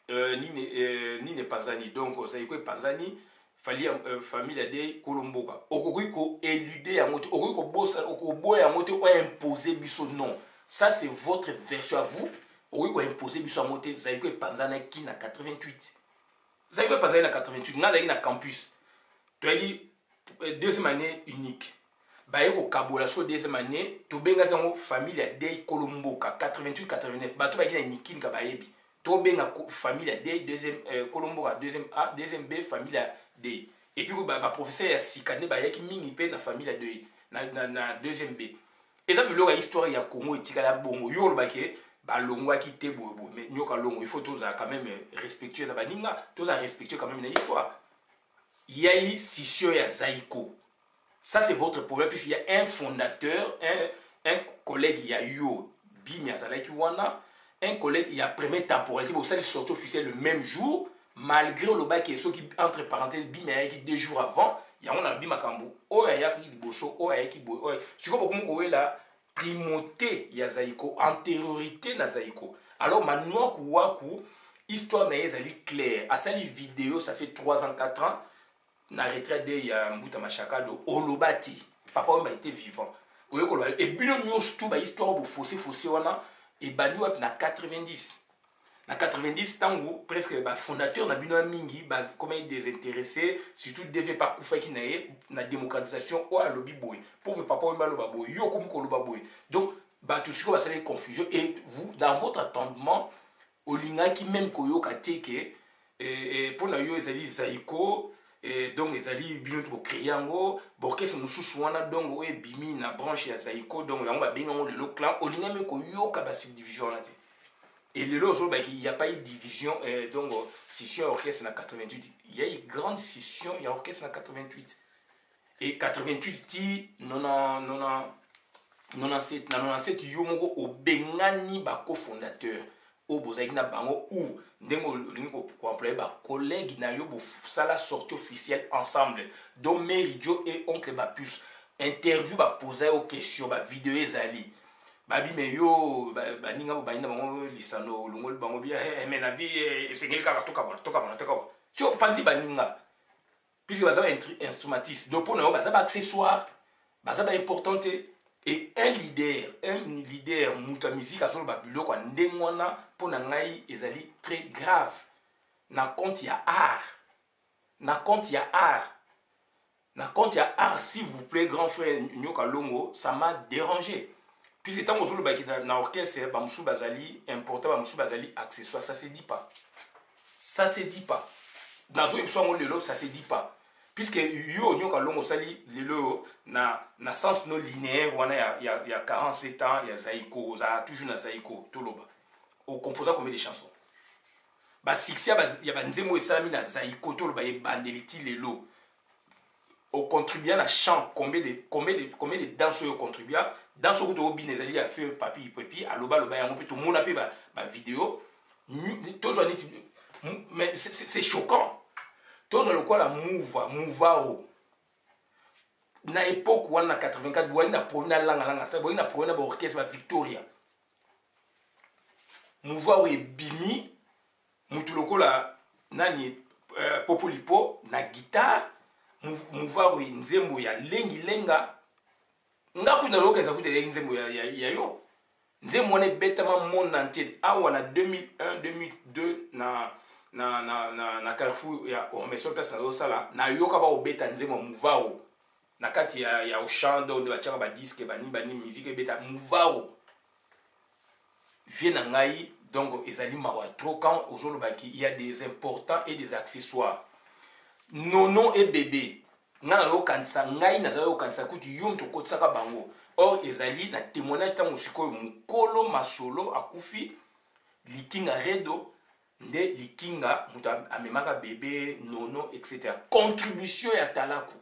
Speaker 1: Nine Panzani, donc Zaïko et Panzani, famille de Kolomboka. Okokuiko éludé à moto, Okokuiko bossa, Okoboy à moto, imposé biso non. Ça c'est votre version à vous. Oui, quoi imposer biso monter Zaïko et Panzana qui na 88. Zaïko et Panzana na 88, n'a na campus. Tu as dit deuxième année unique. Baïko Kabola sur deuxième année, tu benga kango famille de Kolomboka 88 89. Ba tu ba gina nikin ka baebi. Tu benga famille de deuxième Kolomboka deuxième A, deuxième B famille D. Et puis ba professeur ya sikane ba yaki mingi pe na famille de na deuxième B. Et ça me l'histoire ya Congo etikala bongo yo le baké balongwa qui te bobo mais nyoka longo il faut tous quand même respectuer na baninga tous respectuer quand même l'histoire. Il y a eu scission ya Zaïko. Ça c'est votre problème puisqu'il y a un fondateur, un collègue il y a yo Bimi Azalaki wana, un collègue il y a première temporalité pour ça il sort officiel le même jour malgré le bail qui est ce qui entre parenthèses Bimi a qui 2 jours avant, il y a on a Bima Kambu. Oh il y a qui bocho, oh il y a qui boy. Je crois beaucoup ko là primauté ya Zaïko, antériorité na Zaïko. Alors maintenant Waku, histoire na ezali claire. À ça les vidéos, ça fait 3 ans, 4 ans. Na retraite de ya Mbuta Machaka do Olobati. Papa a été vivant. Et bien nous tout ba histoire bu fossé wana et bani wap na 90. Na 90 tant où presque ba fondateur na bino mingi ba comme désintéressé surtout devait par kufa ki na démocratisation o alobi boy pauvre papa o mbalo baboy yo comme ko loba boy donc ba tout ce que va ça les confusion et vous dans votre attendement olinga ki même koyo ka teke et pour na yo ezali Zaïko et donc ezali bino to créer yango borkese mususu wana donc o bimi na branche ya Zaïko donc yango ba benga ngo le clan olinga même koyo ka ba subdivision là. Et le lot, il n'y a pas eu de division, donc scission orchestre en 88. Il y a eu grande scission, il y a orchestre en 88. Et 88, non, 97, yomongo au bengani ba cofondateur. Au bozaïk na bango ou ndengo lingo pour employer ba collègue na yo bo ça la sortie officielle ensemble. Donc Meridio et oncle Bapus interview ba poser aux questions ba vidéo ezali. Babi me yo baninga bo baina bango lisano longol bango bia mais na vie c'est quelqu'un qui toka bona tu panzi baninga puisque bazaba instrumentiste donc pour nous bazaba accessoire bazaba importante et un leader muta musique azolo ba biloko ndengwana pour na ngai ezali très grave na compte ya art s'il vous plaît grand frère Nyoka Longo ça m'a dérangé. Puisque tant que je le dans l'orchestre, Bamchou Bazali, important, Bamchou Bazali, accessoire, ça se dit pas. Ça se dit pas. Dans le jeu, ça se dit pas. Puisque yo, Nyoka Longo Sali, na sens non linéaire, il y a 47 ans, il y a Zaïko, toujours na Zaïko, tout le bas. Au composant combien de chansons. Bah, succès, il y a Nzemo et Sami na Zaïko, tout le bas, et Bandeliti, les lots. Au contribuant à chant combien de danseurs au contribuant dans ce que vous avez fait papi à l'oba tout le monde a fait ma vidéo mais c'est choquant toujours le quoi la mouvaro na époque où on a 84 où on a première langue ça on a première orchestre Victoria mouvaro et bimi mutuloko la nani popolipo na guitare Mouvaru nzembo ya lengi lenga ngaku na lokenza kute nzembo ya yo nzembo wana betama monde entier awa na 2001 2002 na Carrefour ya Ormeson place na sala na yoka ba obeta nzembo Mouvaru na kati ya Oshando de bachaka ba disque bani musique beta Mouvaru vient na ngai donc ezali mawatro quand aujourd'hui il y a des importants et des accessoires. Nono et bébé ngana lo kanisa ngai na zo kanisa kuti yum to kotsaka bango or ezali na témoignage tango sikoyo mukolo masolo akufi likinga redo nde likinga muta amemaka bébé nono etc. Contribution ya talaku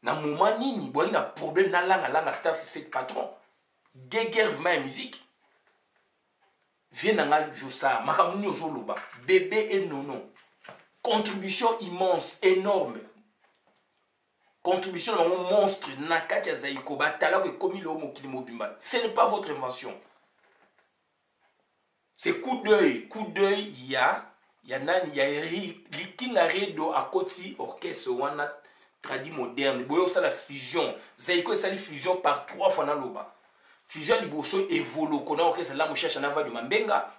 Speaker 1: na moment nini boyi na problème na langa star c'est patron guerre ma musique vient na josa makamuni ozoloba bébé et nono. Contribution immense, énorme. Contribution de monstre, Nakatia Zaïko, Batala que comme il est. Ce n'est pas votre invention. C'est coup d'œil, il y a Liking Aredo à Koti, orchestre, Wana, tradi moderne. Boyo, ça la fusion. Zaïko, ça la fusion par 3 fois dans l'oba. Fusion, il bosso évolue. Qu'on a orchestre là, mon cherche en avant de Mambenga.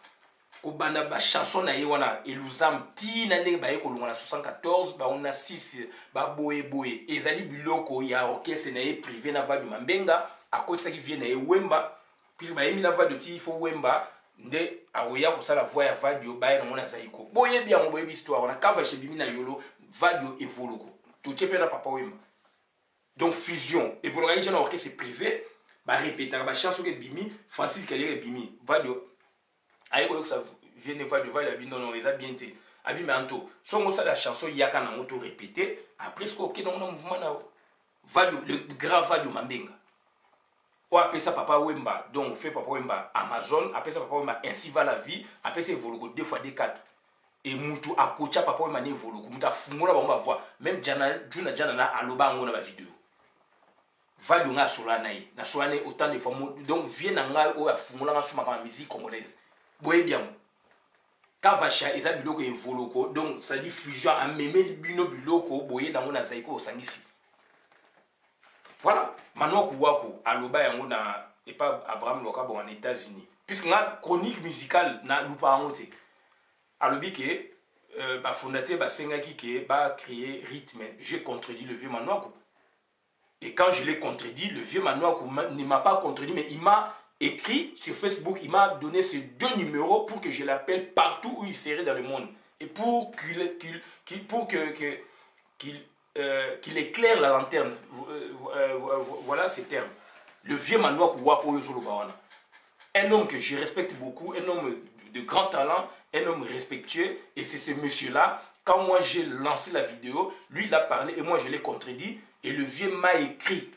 Speaker 1: Kobana ba chanson na yewana eluzam ti na ndenge ba yekolonga na 74 ba on a 6 ba boye ezali biloko ya orchestre na ye privé na va de Mambenga à côté ça qui vient na Wemba puisque ba yemi na va de ti fo Wemba nde awoya ko sala voix ya vadio ba na mona Zaïko boye bien boye histoire on a kava chez bimi na yolo vadio evoluko tout tiepe na papa Wemba donc fusion evoluka na orchestre privé ba répéter ba chanson que bimi Francis Kelly bimi vadio aïe que ça vient de voir de voir la vie non non les a bien été abi manto son ça la chanson yaka na moto répété après ce que non mouvement na va le grand va de Mambenga ou après ça papa Wemba donc on fait papa Wemba Amazon après ça papa Wemba ainsi va la vie après c'est Volgo 2 fois D4 et mutu akocha papa Wemba ne Volgo muta fungola ba voir même jana na aloba ngona ba vidéo va de nga solana na solana autant de fois donc vient na nga o afungola nga suma ka musique congolaise boye bien Kavacha eza biloko evoloko donc ça dit fusion a memé bino biloko boye na mona zaiko osangisi voilà maintenant kuwako aloba yango na et pas Abraham Loka bon en États-Unis puisque la chronique musicale na lupa angote alobi ke ba fondateur ba sengaki ke ba créer rythme j'ai contredit le vieux Manouakou et quand je l'ai contredit le vieux Manouakou ne m'a pas contredit mais il m'a écrit sur Facebook, il m'a donné ces 2 numéros pour que je l'appelle partout où il serait dans le monde. Et pour qu'il éclaire la lanterne. Voilà ces termes. Le vieux Manouakou Wako Yojolobawana. Un homme que je respecte beaucoup, un homme de grand talent, un homme respectueux. Et c'est ce monsieur-là, quand moi j'ai lancé la vidéo, lui il a parlé et moi je l'ai contredit. Et le vieux m'a écrit.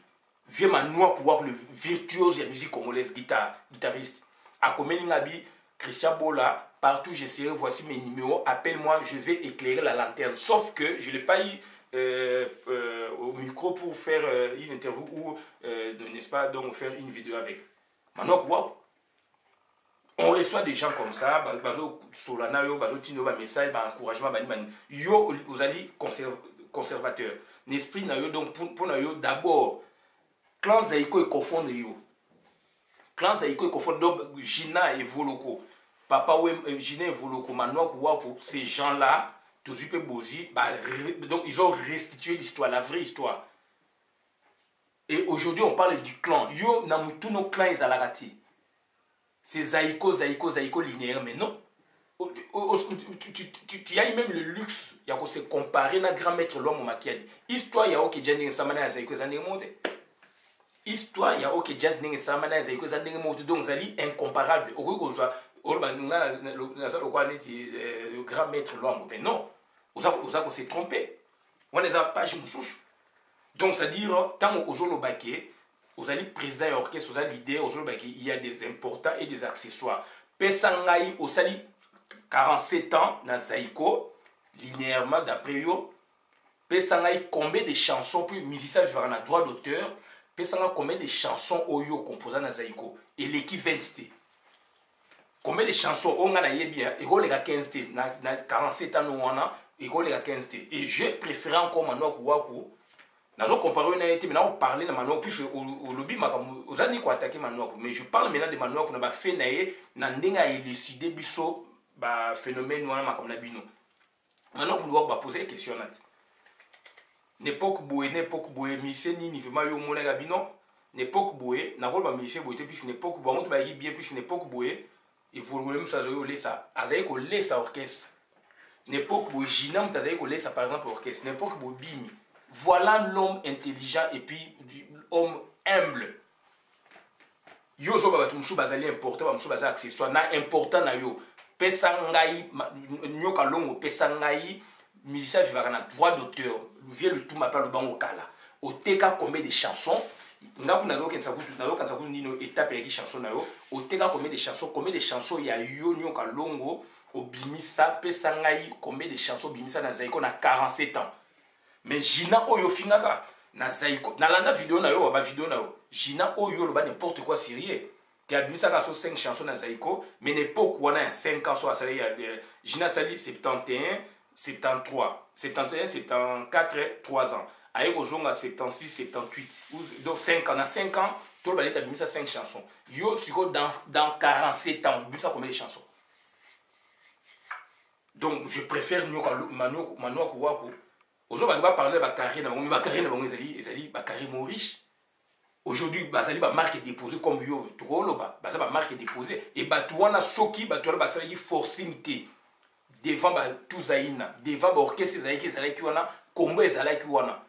Speaker 1: Vieux Manoua pour voir le virtuose de la musique congolaise, guitariste. À Komeningabi, Christian Bola, partout j'essaierai, voici mes numéros, appelle-moi, je vais éclairer la lanterne. Sauf que je ne l'ai pas eu au micro pour faire une interview ou, n'est-ce pas, donc faire une vidéo avec. Maintenant, on reçoit des gens comme ça, Solana, Tino, message, encouragement, yo, vous allez conservateur. L'esprit, donc, pour d'abord, clan Zaiko est confondre yo. Clan Zaiko est confondre donc Gina et Voloko. Papa Gina et Voloko, Manoak Wapo, ces gens-là, Tozupe Bozi, donc ils ont restitué l'histoire, la vraie histoire. Et aujourd'hui on parle du clan. Yo namutu no clan ils alagati. C'est Zaiko linéaire, mais non. Tu as même le luxe, il y a se comparer na grand maître l'homme makiadi. Histoire il y a ok Jani Samana Zaiko Zané monté. Histoire il y a ok jazz ninge samana zaiko za ninge moto donc zali incomparable au joie le grand maître l'homme mais non on s'est trompé on les a pas mouchouche donc c'est à dire tant au jour le baquet aux ali président et orchestre aux ali leader au jour le baquet il y a des importants et des accessoires pesangai au sali 47 ans na zaiko linéairement d'après yo pesangai combien de chansons puis musicien vivra na droit d'auteur. Pesanga combien de chansons Oyo composant na Zaiko et l'équipe 20 combien de chansons on a bien et on les a 15 na 47 ans on a et on les a 15 et je préfère encore Manoak Waku n'a pas comparé na été maintenant on parler de Manoak puis au lobby aux années quoi attaquer Manoak mais je parle maintenant de Manoak on a fait naé na ndenga élucider biso ba phénomène wana comme na bino maintenant on doit poser des questions là. N'époque boé, mission ni vraiment yo mona gabino, n'époque boé, na rôle ba mission boé puis n'époque boé, on te ba bien puis n'époque boé, il faut le même ça zo lesa, azaye ko lesa orchestre. N'époque boé jinam tazaye ko lesa par exemple orchestre, n'époque boé bimi. Voilà l'homme intelligent et puis l'homme humble. Yo zo ba tumshu bazali important, ba mshu bazali accessoire na important na yo. Pesangai nyoka longo pesangai musicien vivra na droit d'auteur. Viens le tout m'appelle le bango kala. Au teka combien de chansons n'a pas nazo kensa kutu nazo kansa kutu nino étape ya chanson na yo. Au teka combien de chansons ya yo nyoka longo au bimisa pesangai combien de chansons bimisa na zaiko na 47 ans. Mais Gina oyo fingaka na zaiko na landa vidéo na yo ba vidéo na yo. Gina oyo lo ba n'importe quoi sérieux. Qui a bimisa ka so 5 chansons na zaiko mais n'époque wana ya 5 ans so asali ya Gina sali 71 73, 71, 74, 3 ans. Aïe, aujourd'hui, 76, 78. Donc, 5 ans. Dans 5 ans, tout le monde a mis ça 5 chansons. Yo, dans 47 ans, je ça combien de chansons? Donc, je préfère Manoak Waku. Aujourd'hui, on va parler de Bakary, mais Bakary, Bakary Maurice. Aujourd'hui, Bazali ba marque déposée comme yo. Tu vois, Bazali ba marque déposée. Et Batouana Soki, Batouana Basali forcing devant tout zaïna devant orchestre zaïki zalaki wana combo ezalaki wana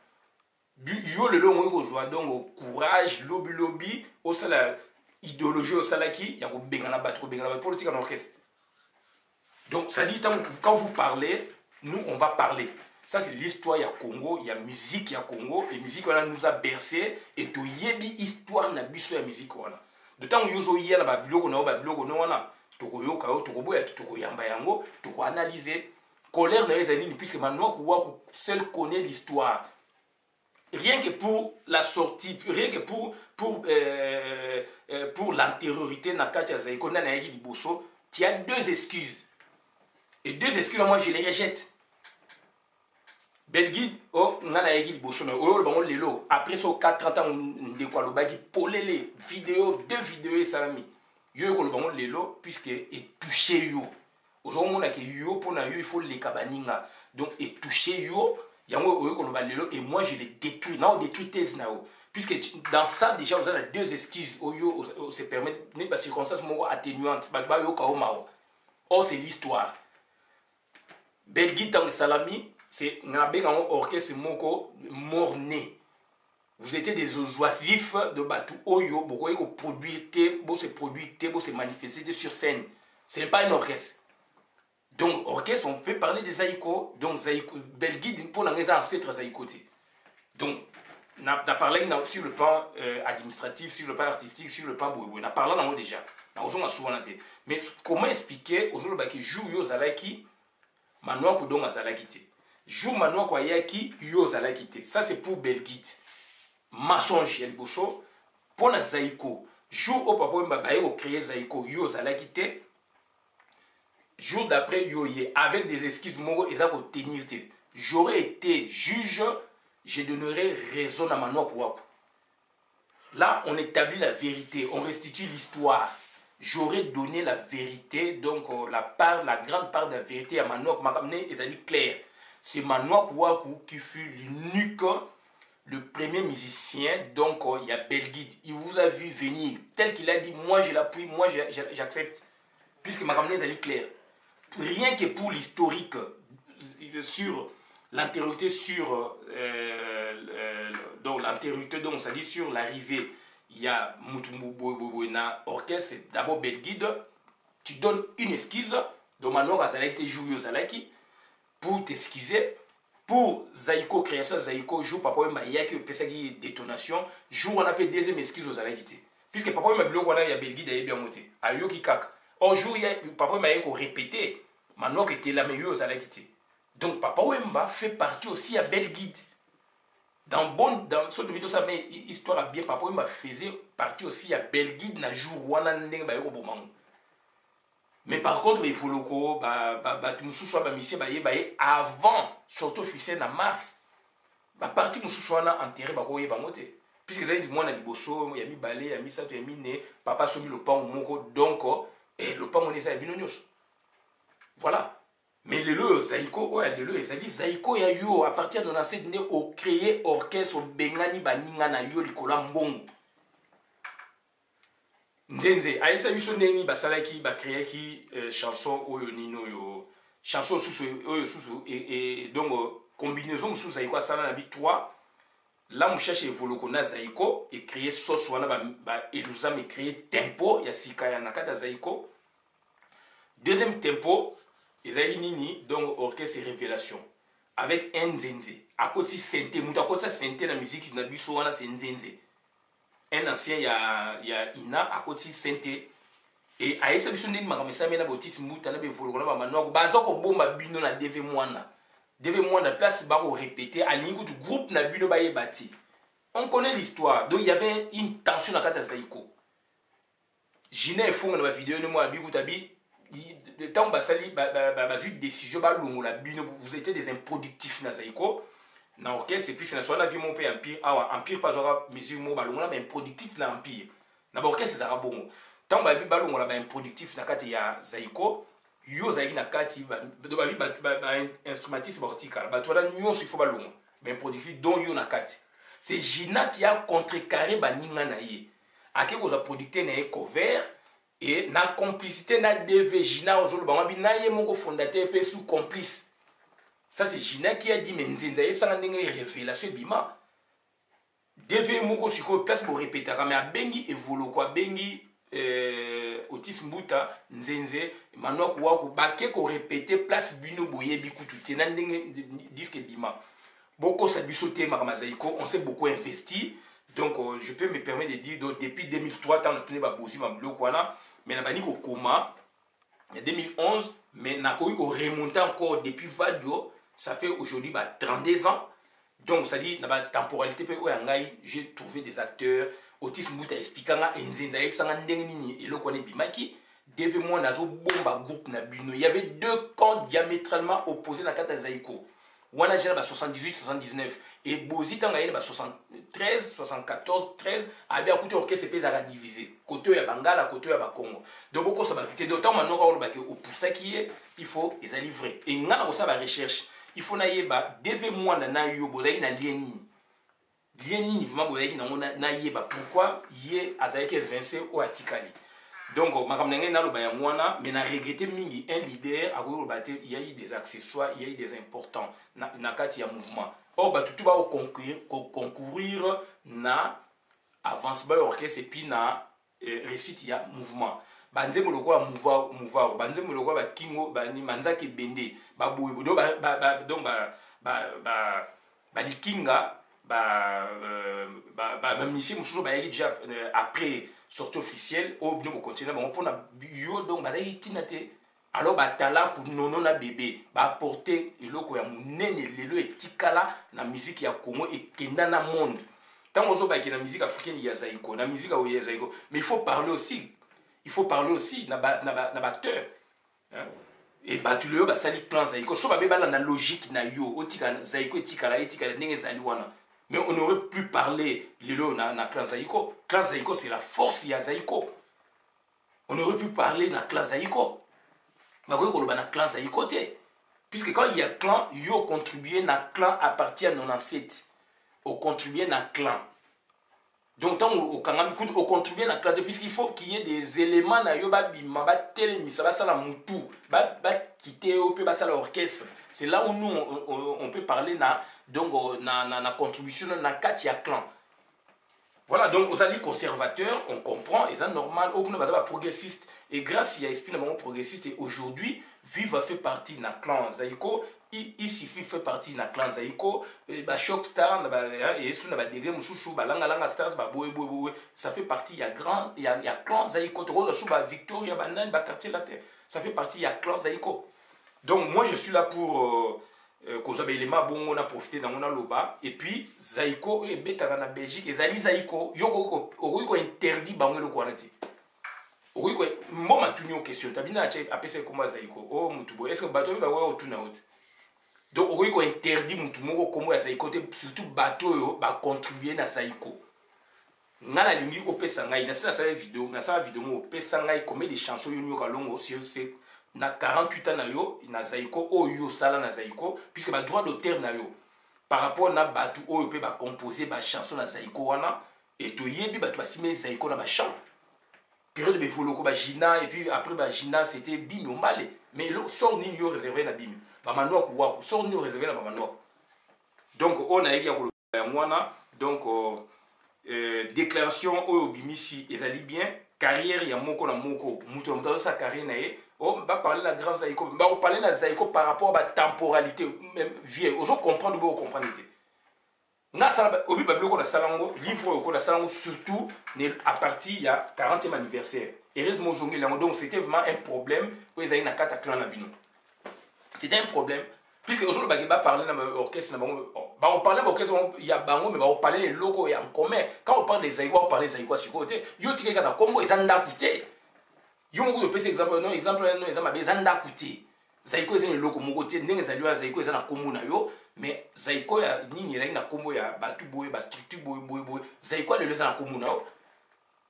Speaker 1: yo le longo ko joa donc courage lobby au sala idéologie au salaki ya ko bengana battre politique en orchestre Donc, ça dit, quand vous parlez, nous, on va parler. Ça, c'est l'histoire, il y a Congo, il y a musique, il y a Congo. Et musique, on nous a bercé. Et tout y a histoire, na biso ya musique, voilà. De temps où yozo y a la biloko na biloko na wana. Toko yo kao, toko boya, toko yamba yango, toko analyser. Colère na ezali, puisque maintenant, Kouakou seul connaît l'histoire. Rien que pour la sortie, rien que pour l'antériorité, na Katia Zaïko, na Naïki Liboso, tu as deux excuses. Et deux excuses, moi, je les rejette. Belguide, oh, ngana yegi liboso na oyo bango lelo après so 4 ans de quoi le bagi polele vidéo deux vidéos salami yo ko le bango lelo puisque est touché yo aujourd'hui on a que yo pour na yo il faut les kabaninga donc est touché yo yango oyo ko le lelo et moi je les détruis na on détruit thèse na yo puisque dans ça déjà vous avez deux excuses oyo se permet ne pas circonstances moko atténuantes ba yo ka o mao or c'est l'histoire Belguide dans salami c'est un orchestre moko morné. Vous étiez des oisifs de Batou Oyo, beaucoup produire, se se manifester sur scène. Ce n'est pas un orchestre. Donc, orchestre, on peut parler des Zaïko. Donc, Zaïko, Belguide, pour les ancêtres Zaïko. Donc, on a parlé sur le plan administratif, sur le plan artistique, sur le plan boubou. On a parlé déjà. Mais comment expliquer aujourd'hui que joue Yozalaki, Manoa Koudong Azalaki? Jou Manoa Kwayaki, Yozalaki. Ça, c'est pour Belguide. Machonge, Yel Bocho. Pour la Zaïko, jour au papa Mbabaye au créé Zaïko, Yozalaki. Jour d'après Yoye, avec des esquisses moraux, et ça pour tenir. J'aurais été juge, je donnerais raison à Manoa Kouakou. Là, on établit la vérité, on restitue l'histoire. J'aurais donné la vérité, donc la grande part de la vérité à Manoa Kouakou, et ça dit clair. C'est Manoa Kouakou qui fut l'unique, le premier musicien, donc il y a Belguide. Il vous a vu venir, tel qu'il a dit, moi je l'appuie, moi j'accepte. Puisque ma ramenée est claire. Rien que pour l'historique, sur l'antériorité, donc l'antériorité, donc ça dit sur l'arrivée, il y a Moutoumbouna orchestre, d'abord Belguide, tu donnes une esquisse, donc Manoa Azalaki joue Yozalaki, pour t'esquiser, pour Zaïko, création Zaïko, joue Papa Wemba, il y a que Pesagi détonation, joue on appelle deuxième esquisse aux Alakité. Puisque Papa Wemba, il y a Belguide, il y a bien monté, à Yoki Kak. Or, jour, il y a Papa Wemba, il y a répété, maintenant qu'il était la meilleure aux Alakité. Donc, Papa Wemba fait partie aussi à Belguide. Dans ce que ça, mais histoire à bien, Papa Wemba faisait partie aussi à Belguide, na jour, wana neng, ba yoko bomang. Mais par contre, il faut le coup, avant, surtout officiel en mars, parti mouchouchouana enterré, puisque ça dit, moi, on a dit, bocho, il y a mis balai, il y a mis ça, il y a mis né, papa, a mis le pan au moko, donc, et le pan, on est ça, il y a mis voilà. Mais le Zaïko, ouais, le Zaïko, il y a eu, à partir de l'ancien dîner, au créé orchestre, au bengani, baningana, yo, likola mbongo. Nzenze, a yebisa biso ndenge basalaki bakreaki chanson oyo nino yo chanson susu oyo susu et donc combinaison susu Zaïko asala na bi 3 là mon cherche evoloko na Zaïko et créer sauce wana ba eluza me créer tempo ya sika ya nakata Zaïko. Deuxième tempo ezali nini donc orchestre révélation avec un Nzenze à côté synthé muta côté synthé na musique na biso wana c'est Nzenze. Un ancien, il y a Ina, à côté Sainté. Et à Epsa Bishon, Makamesa, Mena Botis, Moutana, Bevolona, Manoa, Bazoko, Bomba, Bino, na Deve Moana. Deve Moana, place Baro répété, à l'inigo du groupe Nabuno Baye Bati. On connaît l'histoire, donc il y avait une tension à Kata Zaïko. Gina et Fong, dans ma vidéo, moi, à Bigoutabi, de temps, Basali, Bazu, décision, vous étiez des improductifs, na Zaïko. Dans l'orchestre, et puis c'est la vie mon père empire. Ah, empire pas genre mesure mo balongo mais productif na empire. Na orchestre c'est arabongo. Tant ba bi balongo la ba improductif na kati ya Zaïko, yo Zaïki na kati ba instrumentiste vertical. Ba tola nyonso il faut balongo. Ben productif dont yo na kati. C'est Gina qui a contrecarré ba ninga na ye. Ake ko za producteur na cover et na complicité na DV Gina ozolo ba bi na ye moko fondateur pe sous complice. Ça, c'est Gina qui a dit, mais Nzenza, il y a une révélation bima. Devez moko siko place pour répéter. Mais à Bengi et Volo, quoi, Bengi, au Otis Mbuta nzenze Manoa Kouakou bake ko répéter place bino boye bikutu te na ndenge disque bima beaucoup ça bisoté makama zaiko on s'est beaucoup investi donc je peux me permettre de dire donc depuis 2003 tant tenu ba bosi ma bloko wana mais na bani ko koma en 2011 mais na ko remonter encore depuis Vadio ça fait aujourd'hui 32 ans. Donc, ça dit, dans la temporalité, j'ai trouvé des acteurs. Otis Mbuta expliquant Nzenza et le connaît Bimaki. Devant moi, dans bomba groupe Nabino. Il y avait deux camps diamétralement opposés dans la carte Zaïko. Wana Jena 78, 79. Et Bozi Tangaïne 73, 74, 13. Abia Kouté Orchestre c'est à diviser. Côté ya Bangala, côté ya Congo. Donc, beaucoup ça va tout. D'autant maintenant, on va au pour ça qui est, il faut les livrer. Et on a ça la recherche. Il faut naïeba devant moi na yo bozaki na lienini vraiment bozaki na naïeba pourquoi yé azalaki Vincent ou atikali donc makam nenge na loba ya mwana mais na regretter mingi un leader a ko battre il y a eu des accessoires il y a eu des importants na kati ya mouvement or ba tout ba concourir na avancement orchestre et puis na réussite ya mouvement banze moloko ya mouvoir banze moloko ba kingo ba ni manzaki bende ba boye donc ba likinga ba misi mususu ba yaki déjà après sortie officielle au bino continuer ba pona yo donc ba yaki tinate alors ba tala ku nono na bébé ba porter eloko ya munene lelo etikala na musique ya Congo et kenda na monde tant ozo ba ki na musique africaine ya Zaïko na musique ya Zaïko mais il faut parler aussi na batteur hein? Et batu le ba sali plan Zaïko so ba beba la logique na yo otika Zaïko etikala ndenge zali wana mais on aurait pu parler lelo na clan Zaïko c'est la force ya Zaïko on aurait pu parler na clan Zaïko mais ko na clan Zaïko te puisque quand il y a clan yo contribuer na clan à partir de 97 au contribuer na clan. Donc, tant au contribuer à la classe, puisqu'il faut qu'il y ait des éléments na yo ba bima ba télémisa ba sala mutu ba quitter au peu ba sala orchestre. C'est là où nous on peut parler na donc na contribution na katia clan. Voilà, donc aux alliés conservateurs, on comprend, et c'est normal, aucun ne progressiste. Et grâce à l'esprit de progressiste, et aujourd'hui, Viva fait partie de clan Zaïko, ici fait partie de clan Zaïko, Shockstar, et sous la degré Mouchouchou, Langa Stars, ça fait partie, il y a clan Zaïko, Victoria, quartier latin, ça fait partie, il y a clan Zaïko. Donc moi je suis là pour. Qu'on on a profité dans mon loba et puis Zaïko et Betara na Belgique et Zali Zaïko yoko interdit bango le kwanati oiko mo matuni o question tabina apese comme Zaïko oh mutubo est-ce que bateau ba wa otuna ot donc oiko interdit mutu moko comme Zaïko surtout bateau yo ba contribuer na Zaïko ngala lingi ko pesa ngai na ça vidéo mo pesa ngai comme des chansons yo nyoka longo c'est na 48 ans na yo na Zaïko o yo sala na Zaïko puisque ba droit d'auteur na yo par rapport na batu o yo pe ba composer ba chanson na Zaïko wana et to yebi batu ba simé Zaïko na ba chant période de foloko ba Gina et puis après ba Gina c'était Bimi Omale mais le sort ni yo réservé na Bimi ba Manoa Kouakou sort ni réservé na ba Manoa donc on a yaki ya mwana donc déclaration o Bimi si ezali bien carrière ya moko na moko muto mutazo sa carrière na ye on va parler de la grande Zaïko, on va parler de la Zaïko par rapport à la temporalité, même vieille. Aujourd'hui, comprendre, vous comprenez. Au but de la Salango, livre de Salango, surtout à partir il y a 40e anniversaire. Et heureusement, donc c'était vraiment un problème pour les aïna kata clan Nabino. C'était un problème. Puisque aujourd'hui, on va parler de l'orchestre, on parle de l'orchestre, il y a Bango, mais on parle des locaux et en commun. Quand on parle des Zaïko, on parle des Zaïko à ce côté. Yo tike kana kombo, ils en ont coûté. Yo moko de pese exemple bezanda kuti Zaïko ezene loko moko te ndenge zaliwa Zaïko ezana kombo na yo mais Zaïko ya nini ezali na kombo ya batu boye ba structure boye Zaïko le ezana kombo na yo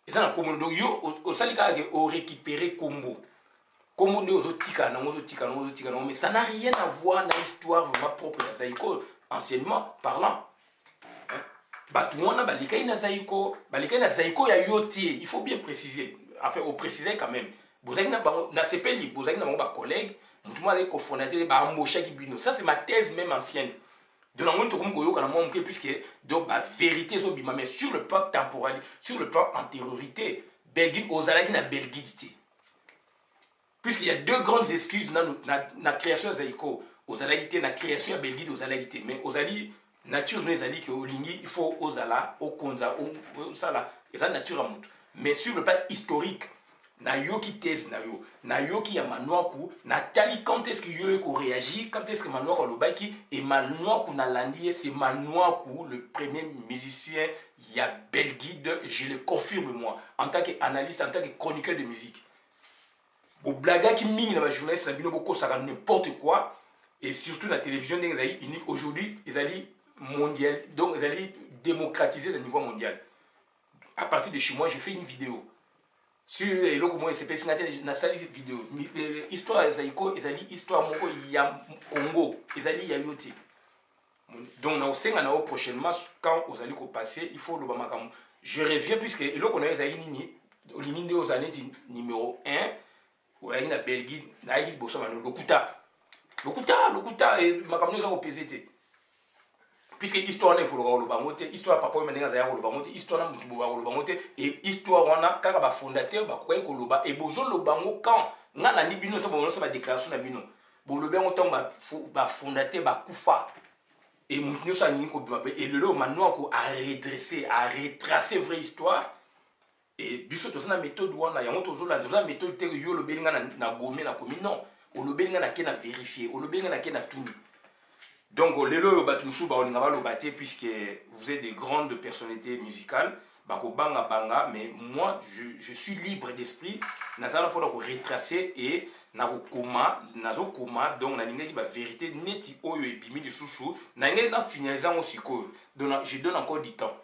Speaker 1: ezana kombo donc yo osalika ke o récupérer kombo ne ozotika na mais ça n'a rien à voir na histoire vraiment propre ya Zaïko anciennement parlant batu wana balika na Zaïko ya yote il faut bien préciser. Enfin, au préciser quand même. Vous avez na CPL, vous avez na collègue, vous avez cofondateur, ba embauché qui bino. Ça c'est ma thèse même ancienne. De la monde comme koyo kana mon puisque donc la vérité zo bima mais sur le plan temporel, sur le plan antériorité, Belgique aux alaki na Belgique. puisqu'il y a deux grandes excuses dans la création de Zaïko. Aux alagité, la création de Belguide aux alagité. Mais aux ali, nature nous ali que au lingi, il faut aux ala, au konza, au sala. Et ça, nature à montre. Mais sur le plan historique, na yo qui thèse na yo qui a manoaku, na tali quand est-ce que yo ko réagit, quand est-ce que manoaku le baki et manoaku na landier, c'est manoaku le premier musicien, il y a Belguide, je le confirme moi, en tant qu'analyste, en tant que chroniqueur de musique. Bo blaga qui mine na journaliste na bino boko ça n'importe quoi et surtout la télévision des unique aujourd'hui, ils allaient mondial, donc ils allaient démocratiser le niveau mondial. À partir de chez moi, j'ai fait une vidéo. Sur le comment c'est passé na sali cette vidéo histoire ya Zaïko ezali histoire moko ya Congo ezali ya yoti donc na osenga na prochainement quand vous allez passer il faut le bamakamou je reviens puisque le qu'on a ezali nini olini nde ozali numéro 1 ou ya na Belgique na yi boso mano lokuta et makamou zo pesete puisque l'histoire ne faut le bangote histoire papa menenga za le bangote histoire na mutu le bangote et histoire wana kaka ba fondateur ba koyi ko loba et bozo le bango quand nga la bino to bono sa ba déclaration na bino bo le bango to ba fondateur ba kufa et mutu sa ni ko bima et le maintenant ko a redresser a retracer vraie histoire et biso to sa na méthode wana yango to la méthode te yo le belinga na gomé na komi non o le belinga na ke na vérifier o le belinga na ke na tuni. Donc, puisque vous êtes des grandes personnalités musicales, mais moi, je suis libre d'esprit. Nous allons pour retracer et nous allons donc la vérité neti oyo et bimi de chouchou. Nous finalisant aussi donc je donne encore du temps.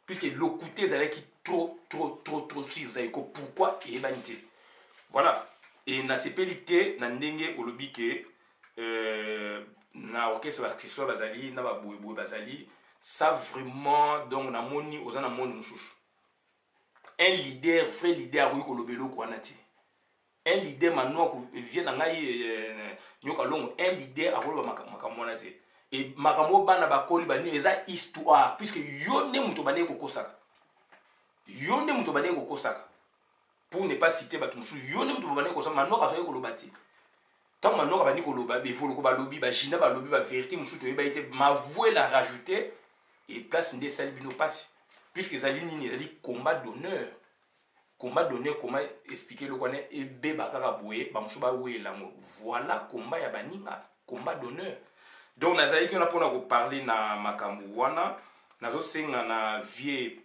Speaker 1: Puisque l'écouter, c'est qui trop si pourquoi et banité. Voilà. Et na sepelité, na ndenge olobike na orchestre accessoire bazali na ba boue bazali ça vraiment donc na moni ozana moni mususu un leader vrai leader ko lobelo ko anati un leader mano ko vient na ngai nyoka longo un leader akoloba makamona te et makamo bana bakoli bani eza histoire puisque yo ne muto bane ko kosaka pour ne pas citer batu mususu yo ne muto bane ko kosaka mano ka so ko lobati. Tant que nous avons dit que nous avons dit que la vérité, ma voix la rajouter et place des salbino passe. Puisque les alignés, ils combat d'honneur. Combat d'honneur, comment expliquer le connaît et bébaka boué, bamchouba oué lango. Voilà combat ya baninga, combat d'honneur. Donc, nous avons parlé na makambuana, nous avons na vie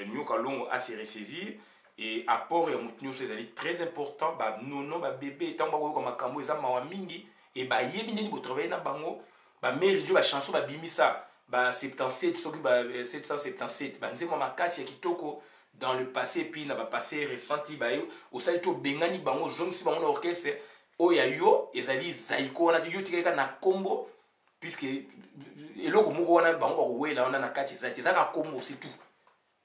Speaker 1: nyokalongo à se ressaisir. Et apport ya mutunyo c'est très important ba nono ba bébé tant ba ko makambo eza mawa mingi et ba yebi ndeni bo travailler na bango ba mère jo ba chanson ba bimisa ba 77 soki ba 777 ba nzema makasi ya kitoko dans le passé puis na ba passé ressenti ba yo au sali to bengani bango jongsi bango na orchestre o ya yo ezali Zaïko na yo tikeka na kombo puisque eloko moko wana bango ba ko wela wana na kati za ka kombo c'est tout.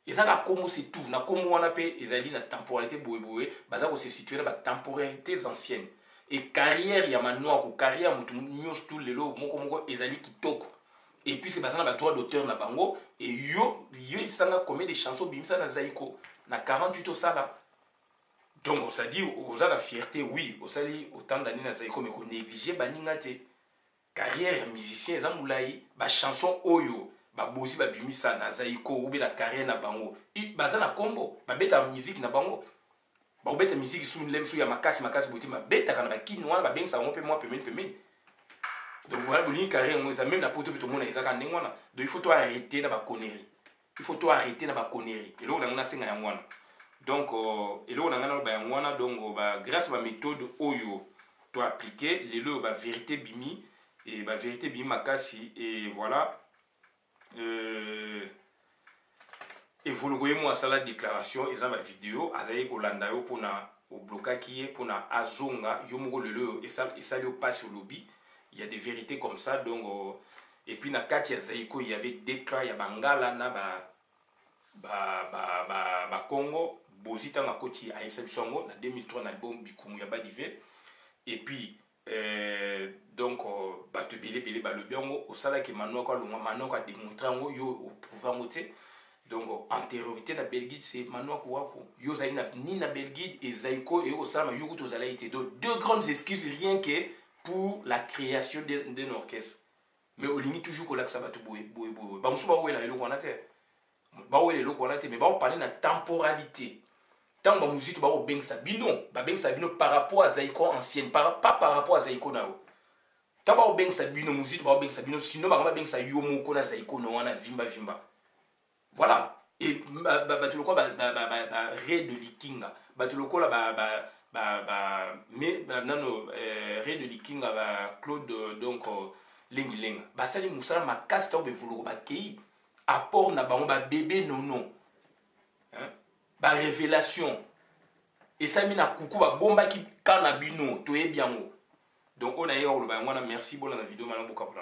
Speaker 1: Et ça comme c'est tout na comme on appelle ezali na temporalité boye baza ko se situer na ba temporalités anciennes et carrière ya manoa ko carrière mutu nyos tout lelo moko ezali kitoko et puis c'est baza na ba droit d'auteur na bango et yo sanga combien de chansons bimisa na Zaïko na 48 au sala donc on s'est dit aux a la fierté oui au sali autant d'années na Zaïko mais ko négliger baninga te carrière ya musicien ezamulai ba chanson oyo ba bosi ba bimisa na Zaïko ou la carrière na bango baza na combo ba beta musique na bango ba beta musique sous lemsu ya makasi boti ba beta kana ba kinwa ba bengsa ngo pe moi pemeni donc voilà boni carrière ngo ça même na poto to mona ezaka ndengwana donc il faut toi arrêter na ba connerie et là on a senga ya ngwana donc et là on a ba ngwana donc ba grâce ba méthode oyo to appliquer lelo ba vérité bimi et ba vérité bimi makasi et voilà. Et vous le voyez moi ça la déclaration et ça ma vidéo azayi ko landa yo pona au blocaki pona azonga yo moko lelo et ça le passe au lobby il y a des vérités comme ça donc et puis na kati ya Zaïko il y avait des cas ya bangala na ba Congo bozita na koti a Songo na 2003 na album bikumu ya badive et puis donc bato belé ba le biongo au sala ke manoka lo manoka démontrer ngo yo au pouvoir moté Donc, antériorité na Belgique, c'est Manoa Kouakou. Yo zali ni na Belgique et Zaiko et Osama Yukuto Zala été. Donc, deux grandes excuses rien que pour la création d'un orchestre. Mais au limite, toujours que là, ça va tout bouer. Bah, je sais pas où est là, le terre. Bah, où est le terre. Mais bah, on parle de la temporalité. Tant que la musique, bah, on beng sabino. Bah, beng sabino par rapport à Zaiko ancienne. Pas par rapport à Zaiko nao. Tant que on beng sabino, musique, bah, on beng sabino. Sinon, bah, on beng sa yomo, kona Zaiko, non, on a vimba. Voilà. Et tu le crois, Ré de Likinga. Tu le crois, Ré de Likinga, Claude, donc, Lengi Lenga. Ça, les moussala, ma casse, t'as oublié, vous le kei. Apport na bébé, non. Révélation. Et ça, mina coucou, bomba qui canabino, toi, bien. Donc, on a eu, merci pour la vidéo, maintenant, beaucoup.